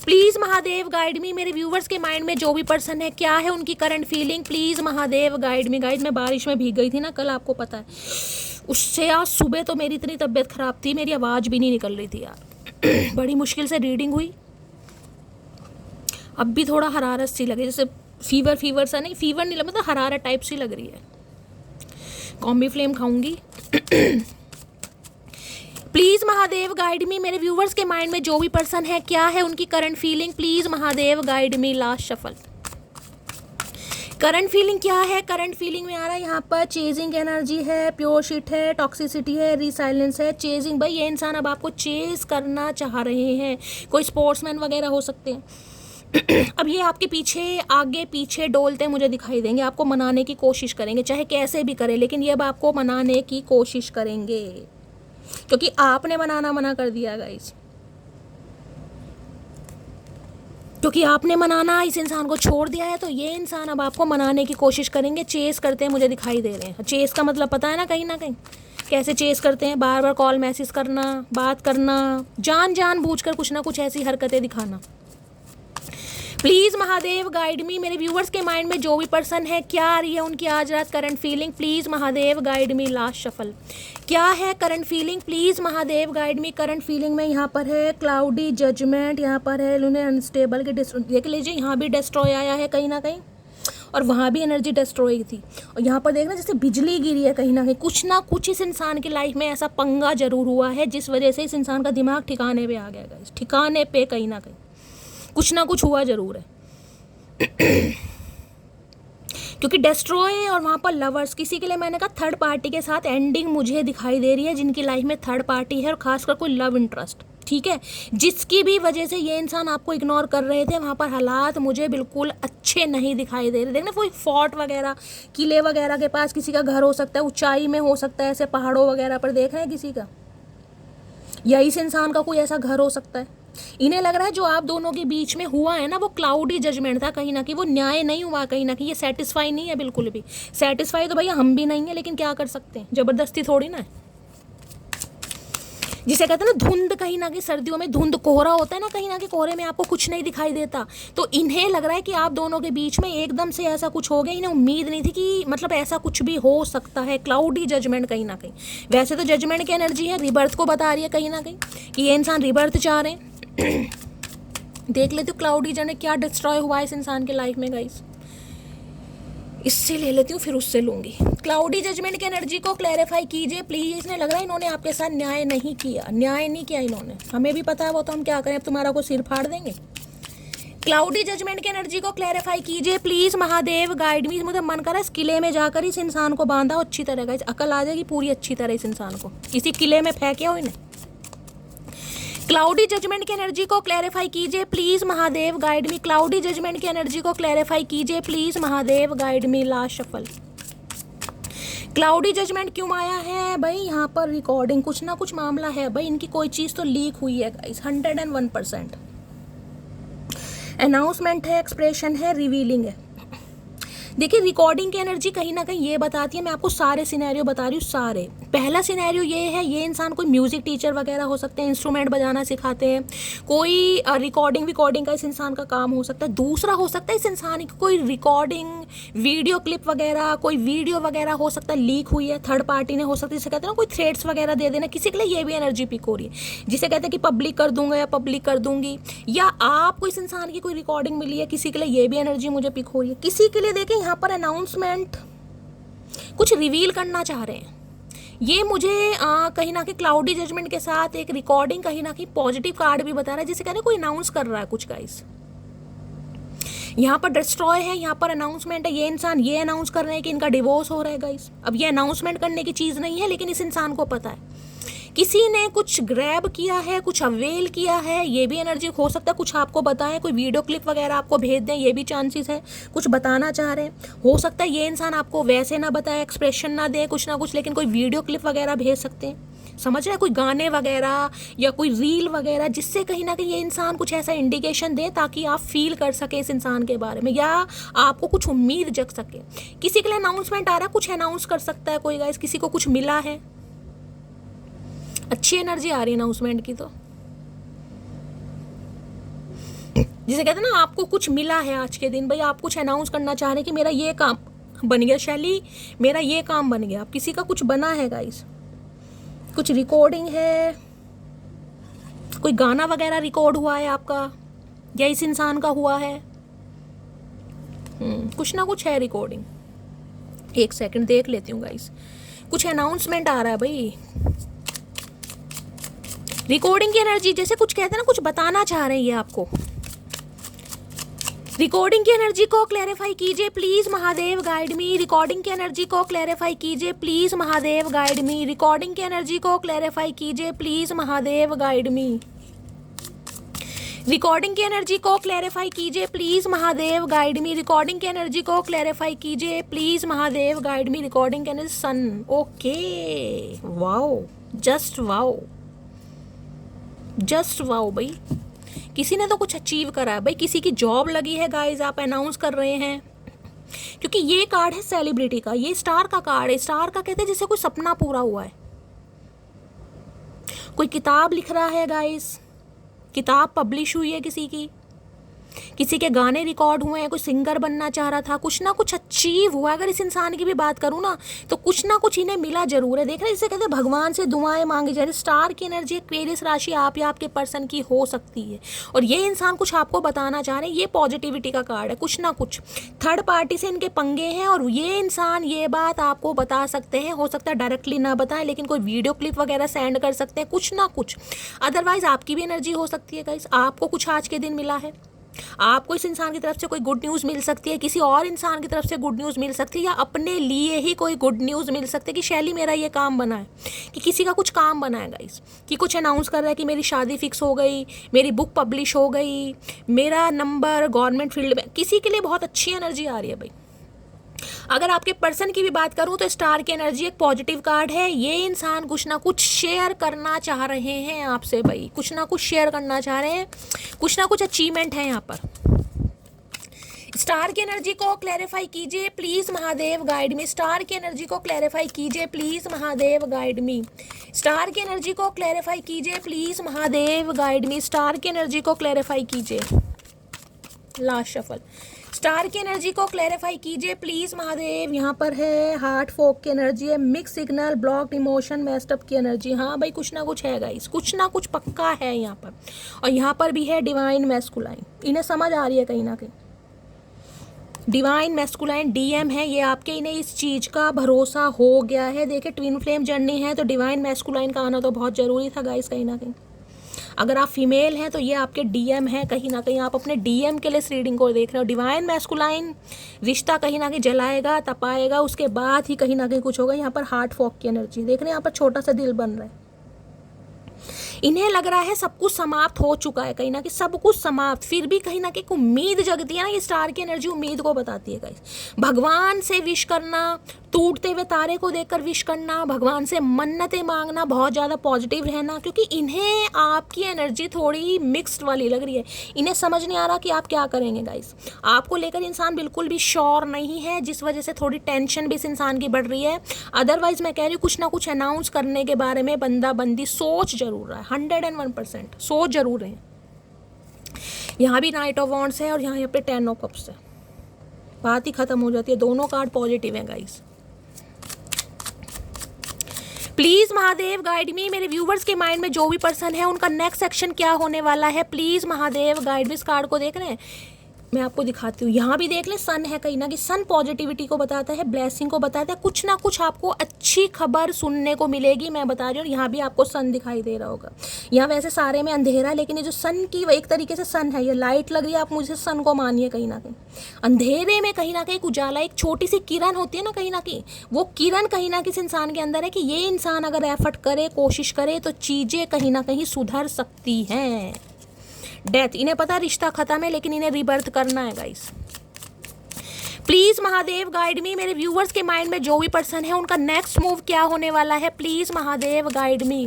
Please Mahadev guide me. मेरे व्यूवर्स के माइंड में जो भी पर्सन है, क्या है उनकी current feeling, please Mahadev guide me. Guide मैं बारिश में भीग गई थी ना कल, आपको पता है, उससे आज सुबह तो मेरी इतनी तबीयत ख़राब थी, मेरी आवाज़ भी नहीं निकल रही थी यार। बड़ी मुश्किल से रीडिंग हुई। अब भी थोड़ा हरारत सी लगी, जैसे फीवर सा नहीं, फीवर नहीं लग, मतलब हरारत टाइप सी लग रही है। कॉम्बी फ्लेम खाऊंगी। Please Mahadev guide me. मेरे व्यूवर्स के माइंड में जो भी पर्सन है, क्या है उनकी current feeling, please Mahadev guide me. Last shuffle. Current feeling क्या है, करंट फीलिंग में आ रहा है यहाँ पर चेजिंग एनर्जी है, प्योर शिट है, टॉक्सिसिटी है, रीसाइलेंस है। चेजिंग, भाई ये इंसान अब आपको चेज करना चाह रहे हैं, कोई स्पोर्ट्समैन वगैरह हो सकते हैं। अब ये आपके पीछे आगे पीछे डोलते मुझे दिखाई देंगे, आपको मनाने की कोशिश करेंगे, चाहे कैसे भी करें, लेकिन ये अब आपको मनाने की कोशिश करेंगे क्योंकि आपने मनाना मना कर दिया गाइस। क्योंकि आपने मनाना इस इंसान को छोड़ दिया है, तो ये इंसान अब आपको मनाने की कोशिश करेंगे। चेस करते हैं मुझे दिखाई दे रहे हैं। चेस का मतलब पता है ना कहीं कैसे चेस करते हैं, बार बार कॉल मैसेज करना, बात करना, जान बूझकर कुछ ना कुछ ऐसी हरकतें दिखाना। Please Mahadev guide me. मेरे व्यूवर्स के माइंड में जो भी पर्सन है, क्या आ रही है उनकी आज रात current feeling, please Mahadev guide me. Last shuffle. क्या है current feeling, please Mahadev guide me. Current feeling में यहाँ पर है क्लाउडी जजमेंट, यहाँ पर है लूने अनस्टेबल के देख लीजिए, यहाँ भी डिस्ट्रॉय आया है कहीं ना कहीं, और वहाँ भी एनर्जी डिस्ट्रॉय थी। और यहाँ पर देखना जैसे बिजली गिरी है कहीं ना कुछ इस इंसान की लाइफ में ऐसा पंगा जरूर हुआ है जिस वजह से इस इंसान का दिमाग ठिकाने पे आ गया गाइस, ठिकाने पे कहीं ना कहीं कुछ ना कुछ हुआ जरूर है। क्योंकि डेस्ट्रॉय और वहाँ पर लवर्स, किसी के लिए मैंने कहा थर्ड पार्टी के साथ एंडिंग मुझे दिखाई दे रही है, जिनकी लाइफ में थर्ड पार्टी है और खासकर कोई लव इंटरेस्ट, ठीक है। जिसकी भी वजह से ये इंसान आपको इग्नोर कर रहे थे, वहाँ पर हालात मुझे बिल्कुल अच्छे नहीं दिखाई दे रहे। देखना कोई फोर्ट वगैरह, किले वगैरह के पास किसी का घर हो सकता है, ऊंचाई में हो सकता है, ऐसे पहाड़ों वगैरह पर देख रहे हैं किसी का, या इस इंसान का कोई ऐसा घर हो सकता है। इन्हें लग रहा है जो आप दोनों के बीच में हुआ है ना, वो क्लाउडी जजमेंट था कहीं ना कहीं, वो न्याय नहीं हुआ कहीं ना कहीं, ये सेटिस्फाई नहीं है बिल्कुल भी। सेटिस्फाई तो भैया हम भी नहीं है, लेकिन क्या कर सकते हैं, ज़बरदस्ती थोड़ी ना है। जिसे कहते हैं ना धुंध, कहीं ना कहीं सर्दियों में धुंध कोहरा होता है ना, कहीं ना कहीं कोहरे में आपको कुछ नहीं दिखाई देता, तो इन्हें लग रहा है कि आप दोनों के बीच में एकदम से ऐसा कुछ हो गया। इन्हें उम्मीद नहीं थी कि मतलब ऐसा कुछ भी हो सकता है। क्लाउडी जजमेंट कहीं ना कहीं, वैसे तो जजमेंट की एनर्जी है, रिबर्थ को बता रही है कहीं ना कहीं कि ये इंसान रिबर्थ चाह रहे हैं। देख लेते हो क्लाउडी जजमेंट क्या डिस्ट्रॉय हुआ है इस इंसान के लाइफ में गाइस। इससे ले लेती हूँ फिर उससे लूँगी। क्लाउडी जजमेंट की एनर्जी को क्लैरिफाई कीजिए प्लीज़। इसने लग रहा है इन्होंने आपके साथ न्याय नहीं किया, न्याय नहीं किया इन्होंने। हमें भी पता है वो, तो हम क्या करें, अब तुम्हारा को सिर फाड़ देंगे। क्लाउडी जजमेंट की एनर्जी को क्लैरिफाई कीजिए प्लीज़, महादेव गाइड मी। मुझे मन कर रहा है इस किले में जाकर इस इंसान को बांधा हो अच्छी तरह, गाइस अकल आ जाएगी पूरी अच्छी तरह इस इंसान को, इसी किले में फेंके हो इन्हें। क्लाउडी जजमेंट की एनर्जी को क्लैरिफाई कीजिए please, Mahadev guide me. Cloudy judgement की एनर्जी को क्लैरिफाई कीजिए please, Mahadev guide me. Last shuffle. Cloudy judgement क्यों आया है भाई? यहाँ पर रिकॉर्डिंग कुछ ना कुछ मामला है भाई, इनकी कोई चीज़ तो लीक हुई है गाइस, 101%। अनाउंसमेंट है, एक्सप्रेशन है, रिवीलिंग है। देखिए रिकॉर्डिंग की एनर्जी कहीं ना कहीं ये बताती है, मैं आपको सारे सिनेरियो बता रही हूँ सारे। पहला सिनेरियो ये है, ये इंसान कोई म्यूजिक टीचर वगैरह हो सकते हैं, इंस्ट्रूमेंट बजाना सिखाते हैं, कोई रिकॉर्डिंग का इस इंसान का काम हो सकता है। दूसरा हो सकता है इस इंसान की कोई रिकॉर्डिंग वीडियो क्लिप वगैरह, कोई वीडियो वगैरह हो सकता है लीक हुई है, थर्ड पार्टी ने हो सकता है, जिसे कहते हैं ना कोई थ्रेड्स वगैरह दे देना किसी के लिए, ये भी एनर्जी पिक हो रही है, जिसे कहते हैं कि पब्लिक कर दूंगा या पब्लिक कर दूंगी, या आपको इस इंसान की कोई रिकॉर्डिंग मिली है किसी के लिए, ये भी एनर्जी मुझे पिक हो रही है। किसी के लिए देखिए यहाँ पर अनाउंसमेंट कुछ रिवील करना चाह रहे हैं, ये मुझे कहीं ना कहीं क्लाउडी जजमेंट के साथ एक रिकॉर्डिंग कहीं ना कहीं पॉजिटिव कार्ड भी बता रहा है, जिसे कहते हैं कोई अनाउंस कर रहा है कुछ गाइस। यहाँ पर डिस्ट्रॉय है, यहाँ पर अनाउंसमेंट है, ये इंसान ये अनाउंस कर रहे हैं कि इनका डिवोर्स हो रहा है गाइस। अब ये अनाउंसमेंट करने की चीज़ नहीं है, लेकिन इस इंसान को पता है किसी ने कुछ ग्रैब किया है, कुछ अवेल किया है, ये भी एनर्जी हो सकता है। कुछ आपको बताएं, कोई वीडियो क्लिप वगैरह आपको भेज दें, ये भी चांसेस है। कुछ बताना चाह रहे हैं, हो सकता है ये इंसान आपको वैसे ना बताए, एक्सप्रेशन ना दे, कुछ ना कुछ, लेकिन कोई वीडियो क्लिप वगैरह भेज सकते हैं, समझ रहे हैं, कोई गाने वगैरह या कोई रील वगैरह, जिससे कहीं ना कहीं ये इंसान कुछ ऐसा इंडिकेशन दे ताकि आप फील कर सके इस इंसान के बारे में, या आपको कुछ उम्मीद जग सके। किसी के लिए अनाउंसमेंट आ रहा है, कुछ अनाउंस कर सकता है कोई गाइस, किसी को कुछ मिला है, अच्छी एनर्जी आ रही है अनाउंसमेंट की, तो जिसे कहते हैं ना आपको कुछ मिला है आज के दिन, भाई आप कुछ अनाउंस करना चाह रहे हैं कि मेरा ये काम बन गया, शैली मेरा ये काम बन गया। आप किसी का कुछ बना है गाइस, कुछ रिकॉर्डिंग है, कोई गाना वगैरह रिकॉर्ड हुआ है आपका, या इस इंसान का हुआ है, कुछ ना कुछ है रिकॉर्डिंग। एक सेकंड देख लेती हूँ गाइस, कुछ अनाउंसमेंट आ रहा है भाई, रिकॉर्डिंग की एनर्जी, जैसे कुछ कहते हैं ना कुछ बताना चाह रहे हैं ये आपको। रिकॉर्डिंग की एनर्जी को क्लैरिफाई कीजिए please, Mahadev guide me. Recording की एनर्जी को क्लैरिफाई कीजिए please, Mahadev guide me. Recording की एनर्जी को क्लैरिफाई कीजिए please, Mahadev guide me. Recording की एनर्जी को क्लैरिफाई कीजिए please, Mahadev guide me. Recording की एनर्जी को क्लैरिफाई कीजिए please, Mahadev guide me. Recording की energy sun, okay, wow, just wow, just wow भाई, किसी ने तो कुछ अचीव करा है भाई, किसी की जॉब लगी है गाइस, आप अनाउंस कर रहे हैं। क्योंकि ये कार्ड है सेलिब्रिटी का, ये स्टार का कार्ड है। स्टार का कहते हैं जैसे कोई सपना पूरा हुआ है, कोई किताब लिख रहा है गाइस, किताब पब्लिश हुई है किसी के गाने रिकॉर्ड हुए हैं, कोई सिंगर बनना चाह रहा था, कुछ ना कुछ अचीव हुआ। अगर इस इंसान की भी बात करूँ ना, तो कुछ ना कुछ इन्हें मिला जरूर है। देख रहे हैं, इसे कहते हैं भगवान से दुआएं मांगी जा रही। स्टार की एनर्जी एक्वेरियस राशि आप या आपके पर्सन की हो सकती है, और ये इंसान कुछ आपको बताना चाह रहे हैं। ये पॉजिटिविटी का कार्ड है, कुछ ना कुछ थर्ड पार्टी से इनके पंगे हैं, और ये इंसान ये बात आपको बता सकते हैं। हो सकता है डायरेक्टली ना बताएं, लेकिन कोई वीडियो क्लिप वगैरह सेंड कर सकते हैं, कुछ ना कुछ। अदरवाइज आपकी भी एनर्जी हो सकती है गाइस, आपको कुछ आज के दिन मिला है, आपको इस इंसान की तरफ से कोई गुड न्यूज़ मिल सकती है, किसी और इंसान की तरफ से गुड न्यूज़ मिल सकती है, या अपने लिए ही कोई गुड न्यूज़ मिल सकती है कि शैली मेरा ये काम बना है, कि किसी का कुछ काम बना है गाइस, कि कुछ अनाउंस कर रहा है कि मेरी शादी फिक्स हो गई, मेरी बुक पब्लिश हो गई, मेरा नंबर गवर्नमेंट फील्ड में, किसी के लिए बहुत अच्छी एनर्जी आ रही है भाई। अगर आपके पर्सन की भी बात करूं तो स्टार की एनर्जी एक पॉजिटिव कार्ड है। ये इंसान कुछ ना कुछ शेयर करना चाह रहे हैं आपसे भाई, कुछ ना कुछ शेयर करना चाह रहे हैं, कुछ ना कुछ अचीवमेंट है यहाँ पर। स्टार की एनर्जी को क्लैरिफाई कीजिए please Mahadev guide me. Star की एनर्जी को क्लैरिफाई कीजिए please Mahadev guide me. Star की एनर्जी को क्लैरिफाई कीजिए please Mahadev guide me. Star की एनर्जी को क्लैरिफाई कीजिए। Last shuffle. स्टार की एनर्जी को क्लैरिफाई कीजिए प्लीज महादेव। यहाँ पर है हार्ट फोक की एनर्जी है, mix signal, blocked emotion, messed up की एनर्जी। हाँ भाई कुछ ना कुछ है गाइस, कुछ ना कुछ पक्का है यहाँ पर। और यहाँ पर भी है डिवाइन मैस्कुलाइन, इन्हें समझ आ रही है कहीं ना कहीं। डिवाइन मैस्कुलाइन डीएम है ये आपके, इन्हें इस चीज़ का भरोसा हो गया है। देखिए ट्विन फ्लेम जर्नी है तो डिवाइन मैस्कुलाइन का आना तो बहुत ज़रूरी था गाइस कहीं ना कहीं। अगर आप फीमेल हैं तो ये आपके डीएम है, कहीं ना कहीं आप अपने डीएम के लिए इस रीडिंग को देख रहे हो। डिवाइन मैस्कुलाइन रिश्ता कहीं ना कहीं जलाएगा, तपाएगा, उसके बाद ही कहीं ना कहीं कुछ होगा। यहाँ पर हार्ट फॉक की एनर्जी देख रहे हैं, यहाँ पर छोटा सा दिल बन रहा है। इन्हें लग रहा है सब कुछ समाप्त हो चुका है, कहीं ना कहीं सब कुछ समाप्त, फिर भी कहीं ना कहीं उम्मीद जगती है ना। ये स्टार की एनर्जी उम्मीद को बताती है गाइस। भगवान से विश करना, टूटते हुए तारे को देखकर विश करना, भगवान से मन्नतें मांगना, बहुत ज़्यादा पॉजिटिव रहना, क्योंकि इन्हें आपकी एनर्जी थोड़ी मिक्स्ड वाली लग रही है। इन्हें समझ नहीं आ रहा कि आप क्या करेंगे गाइस। आपको लेकर इंसान बिल्कुल भी श्योर नहीं है, जिस वजह से थोड़ी टेंशन भी इस इंसान की बढ़ रही है। अदरवाइज मैं कह रही हूँ कुछ ना कुछ अनाउंस करने के बारे में बंदा बंदी सोच जरूर रहा है, 101% सोच जरूर रहे हैं। यहाँ भी नाइट ऑफ वॉन्ड्स है और यहाँ पे 10 ऑफ कप्स है। बात ही खत्म हो जाती है। दोनों कार्ड पॉजिटिव हैं guys. Please Mahadev guide me. मेरे व्यूवर्स के माइंड में जो भी पर्सन है उनका नेक्स्ट एक्शन क्या होने वाला है, प्लीज महादेव गाइड मी। इस कार्ड को देख रहे हैं, मैं आपको दिखाती हूँ। यहाँ भी देख लें, सन है कहीं ना कहीं, सन पॉजिटिविटी को बताता है, ब्लेसिंग को बताता है। कुछ ना कुछ आपको अच्छी खबर सुनने को मिलेगी, मैं बता रही हूँ। यहाँ भी आपको सन दिखाई दे रहा होगा। यहाँ वैसे सारे में अंधेरा है, लेकिन ये जो सन की एक तरीके से सन है, ये लाइट लग रही है, आप मुझे सन को मानिए। कहीं ना कहीं अंधेरे में कहीं ना कहीं उजाला, एक छोटी सी किरण होती है ना कहीं ना कहीं, वो किरण कहीं ना किसी इंसान के अंदर है कि ये इंसान अगर एफर्ट करे, कोशिश करे तो चीज़ें कहीं ना कहीं सुधर सकती हैं। डेथ, इन्हें पता रिश्ता खत्म है, लेकिन इन्हें रिबर्थ करना है guys. Please Mahadev guide me. मेरे व्यूवर्स के माइंड में जो भी पर्सन है उनका नेक्स्ट मूव क्या होने वाला है, please Mahadev guide me.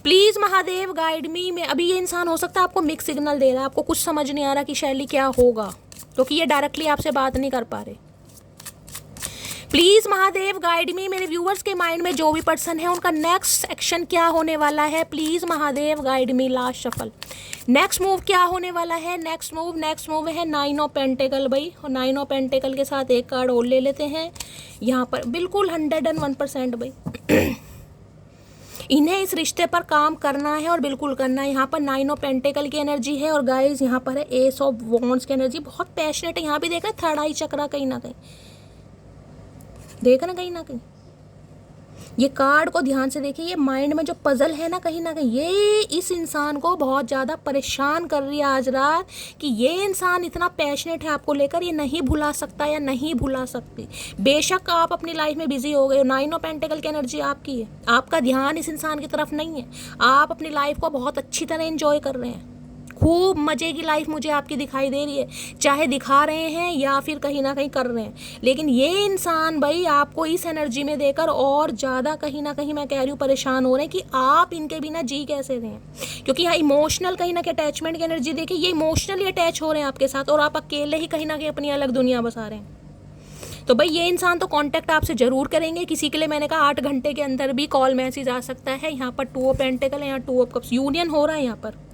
Please Mahadev guide मी। में अभी ये इंसान हो सकता है आपको मिक्स सिग्नल दे रहा है, आपको कुछ समझ नहीं आ रहा कि शैली क्या होगा, क्योंकि ये डायरेक्टली आपसे बात नहीं कर पा रहे। Please Mahadev guide me. मेरे व्यूवर्स के माइंड में जो भी पर्सन है उनका नेक्स्ट एक्शन क्या होने वाला है, please Mahadev guide me. Last shuffle. Next move क्या होने वाला है, नेक्स्ट मूव है 9 ऑफ पेंटिकल भाई। और 9 ऑफ पेंटिकल के साथ एक कार्ड और ले लेते हैं यहाँ पर। बिल्कुल 101% भाई इन्हें इस रिश्ते पर काम करना है और बिल्कुल करना है। यहाँ पर 9 ऑफ पेंटिकल की एनर्जी है और गाइज यहाँ पर है एस ऑफ वॉन्ड्स की एनर्जी। बहुत पैशनेट है। यहाँ भी देखा थर्ड आई चक्रा कहीं ना कहीं, देखा ना कहीं ना कहीं। ये कार्ड को ध्यान से देखिए, ये माइंड में जो पजल है ना कहीं ये इस इंसान को बहुत ज़्यादा परेशान कर रही है आज रात, कि ये इंसान इतना पैशनेट है आपको लेकर, ये नहीं भुला सकता या नहीं भुला सकती। बेशक आप अपनी लाइफ में बिजी हो गए हो, 9 ऑफ पेंटिकल की एनर्जी आपकी है, आपका ध्यान इस इंसान की तरफ नहीं है, आप अपनी लाइफ को बहुत अच्छी तरह एंजॉय कर रहे हैं, खूब मज़े की लाइफ मुझे आपकी दिखाई दे रही है, चाहे दिखा रहे हैं या फिर कहीं ना कहीं कर रहे हैं। लेकिन ये इंसान भाई आपको इस एनर्जी में देकर और ज़्यादा कहीं ना कहीं मैं कह रही हूँ परेशान हो रहे हैं कि आप इनके बिना जी कैसे रहे हैं, क्योंकि यहाँ इमोशनल कहीं ना कहीं अटैचमेंट की एनर्जी देखिए, ये इमोशनली अटैच हो रहे हैं आपके साथ और आप अकेले ही कहीं ना कहीं अपनी अलग दुनिया बसा रहे हैं। तो भाई ये इंसान तो कांटेक्ट आपसे ज़रूर करेंगे। किसी के लिए मैंने कहा 8 घंटे के अंदर भी कॉल मैसेज आ सकता है। यहाँ पर 2 ऑफ पेंटिकल है, यहाँ 2 ऑफ कप्स, यूनियन हो रहा है। यहाँ पर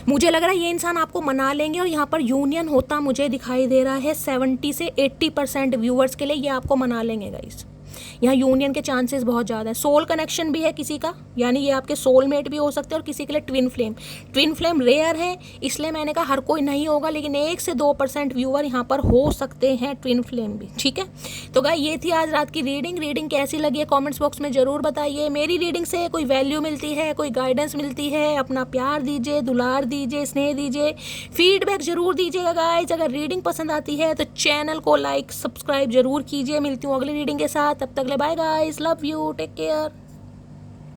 मुझे लग रहा है ये इंसान आपको मना लेंगे और यहाँ पर यूनियन होता मुझे दिखाई दे रहा है 70 से 80% व्यूवर्स के लिए ये आपको मना लेंगे गाइस। यहाँ यूनियन के चांसेस बहुत ज़्यादा है। सोल कनेक्शन भी है किसी का, यानी ये आपके सोलमेट भी हो सकते हैं, और किसी के लिए ट्विन फ्लेम रेयर है, इसलिए मैंने कहा हर कोई नहीं होगा, लेकिन 1 से 2% व्यूअर यहाँ पर हो सकते हैं ट्विन फ्लेम भी। ठीक है, तो गाइस ये थी आज रात की रीडिंग कैसी लगी है कमेंट्स बॉक्स में ज़रूर बताइए। मेरी रीडिंग से कोई वैल्यू मिलती है, कोई गाइडेंस मिलती है, अपना प्यार दीजिए, दुलार दीजिए, स्नेह दीजिए, फीडबैक जरूर दीजिएगा गाइस। अगर रीडिंग पसंद आती है तो चैनल को लाइक सब्सक्राइब जरूर कीजिए। मिलती हूँ अगली रीडिंग के साथ, तब तक ले bye guys, love you, take care.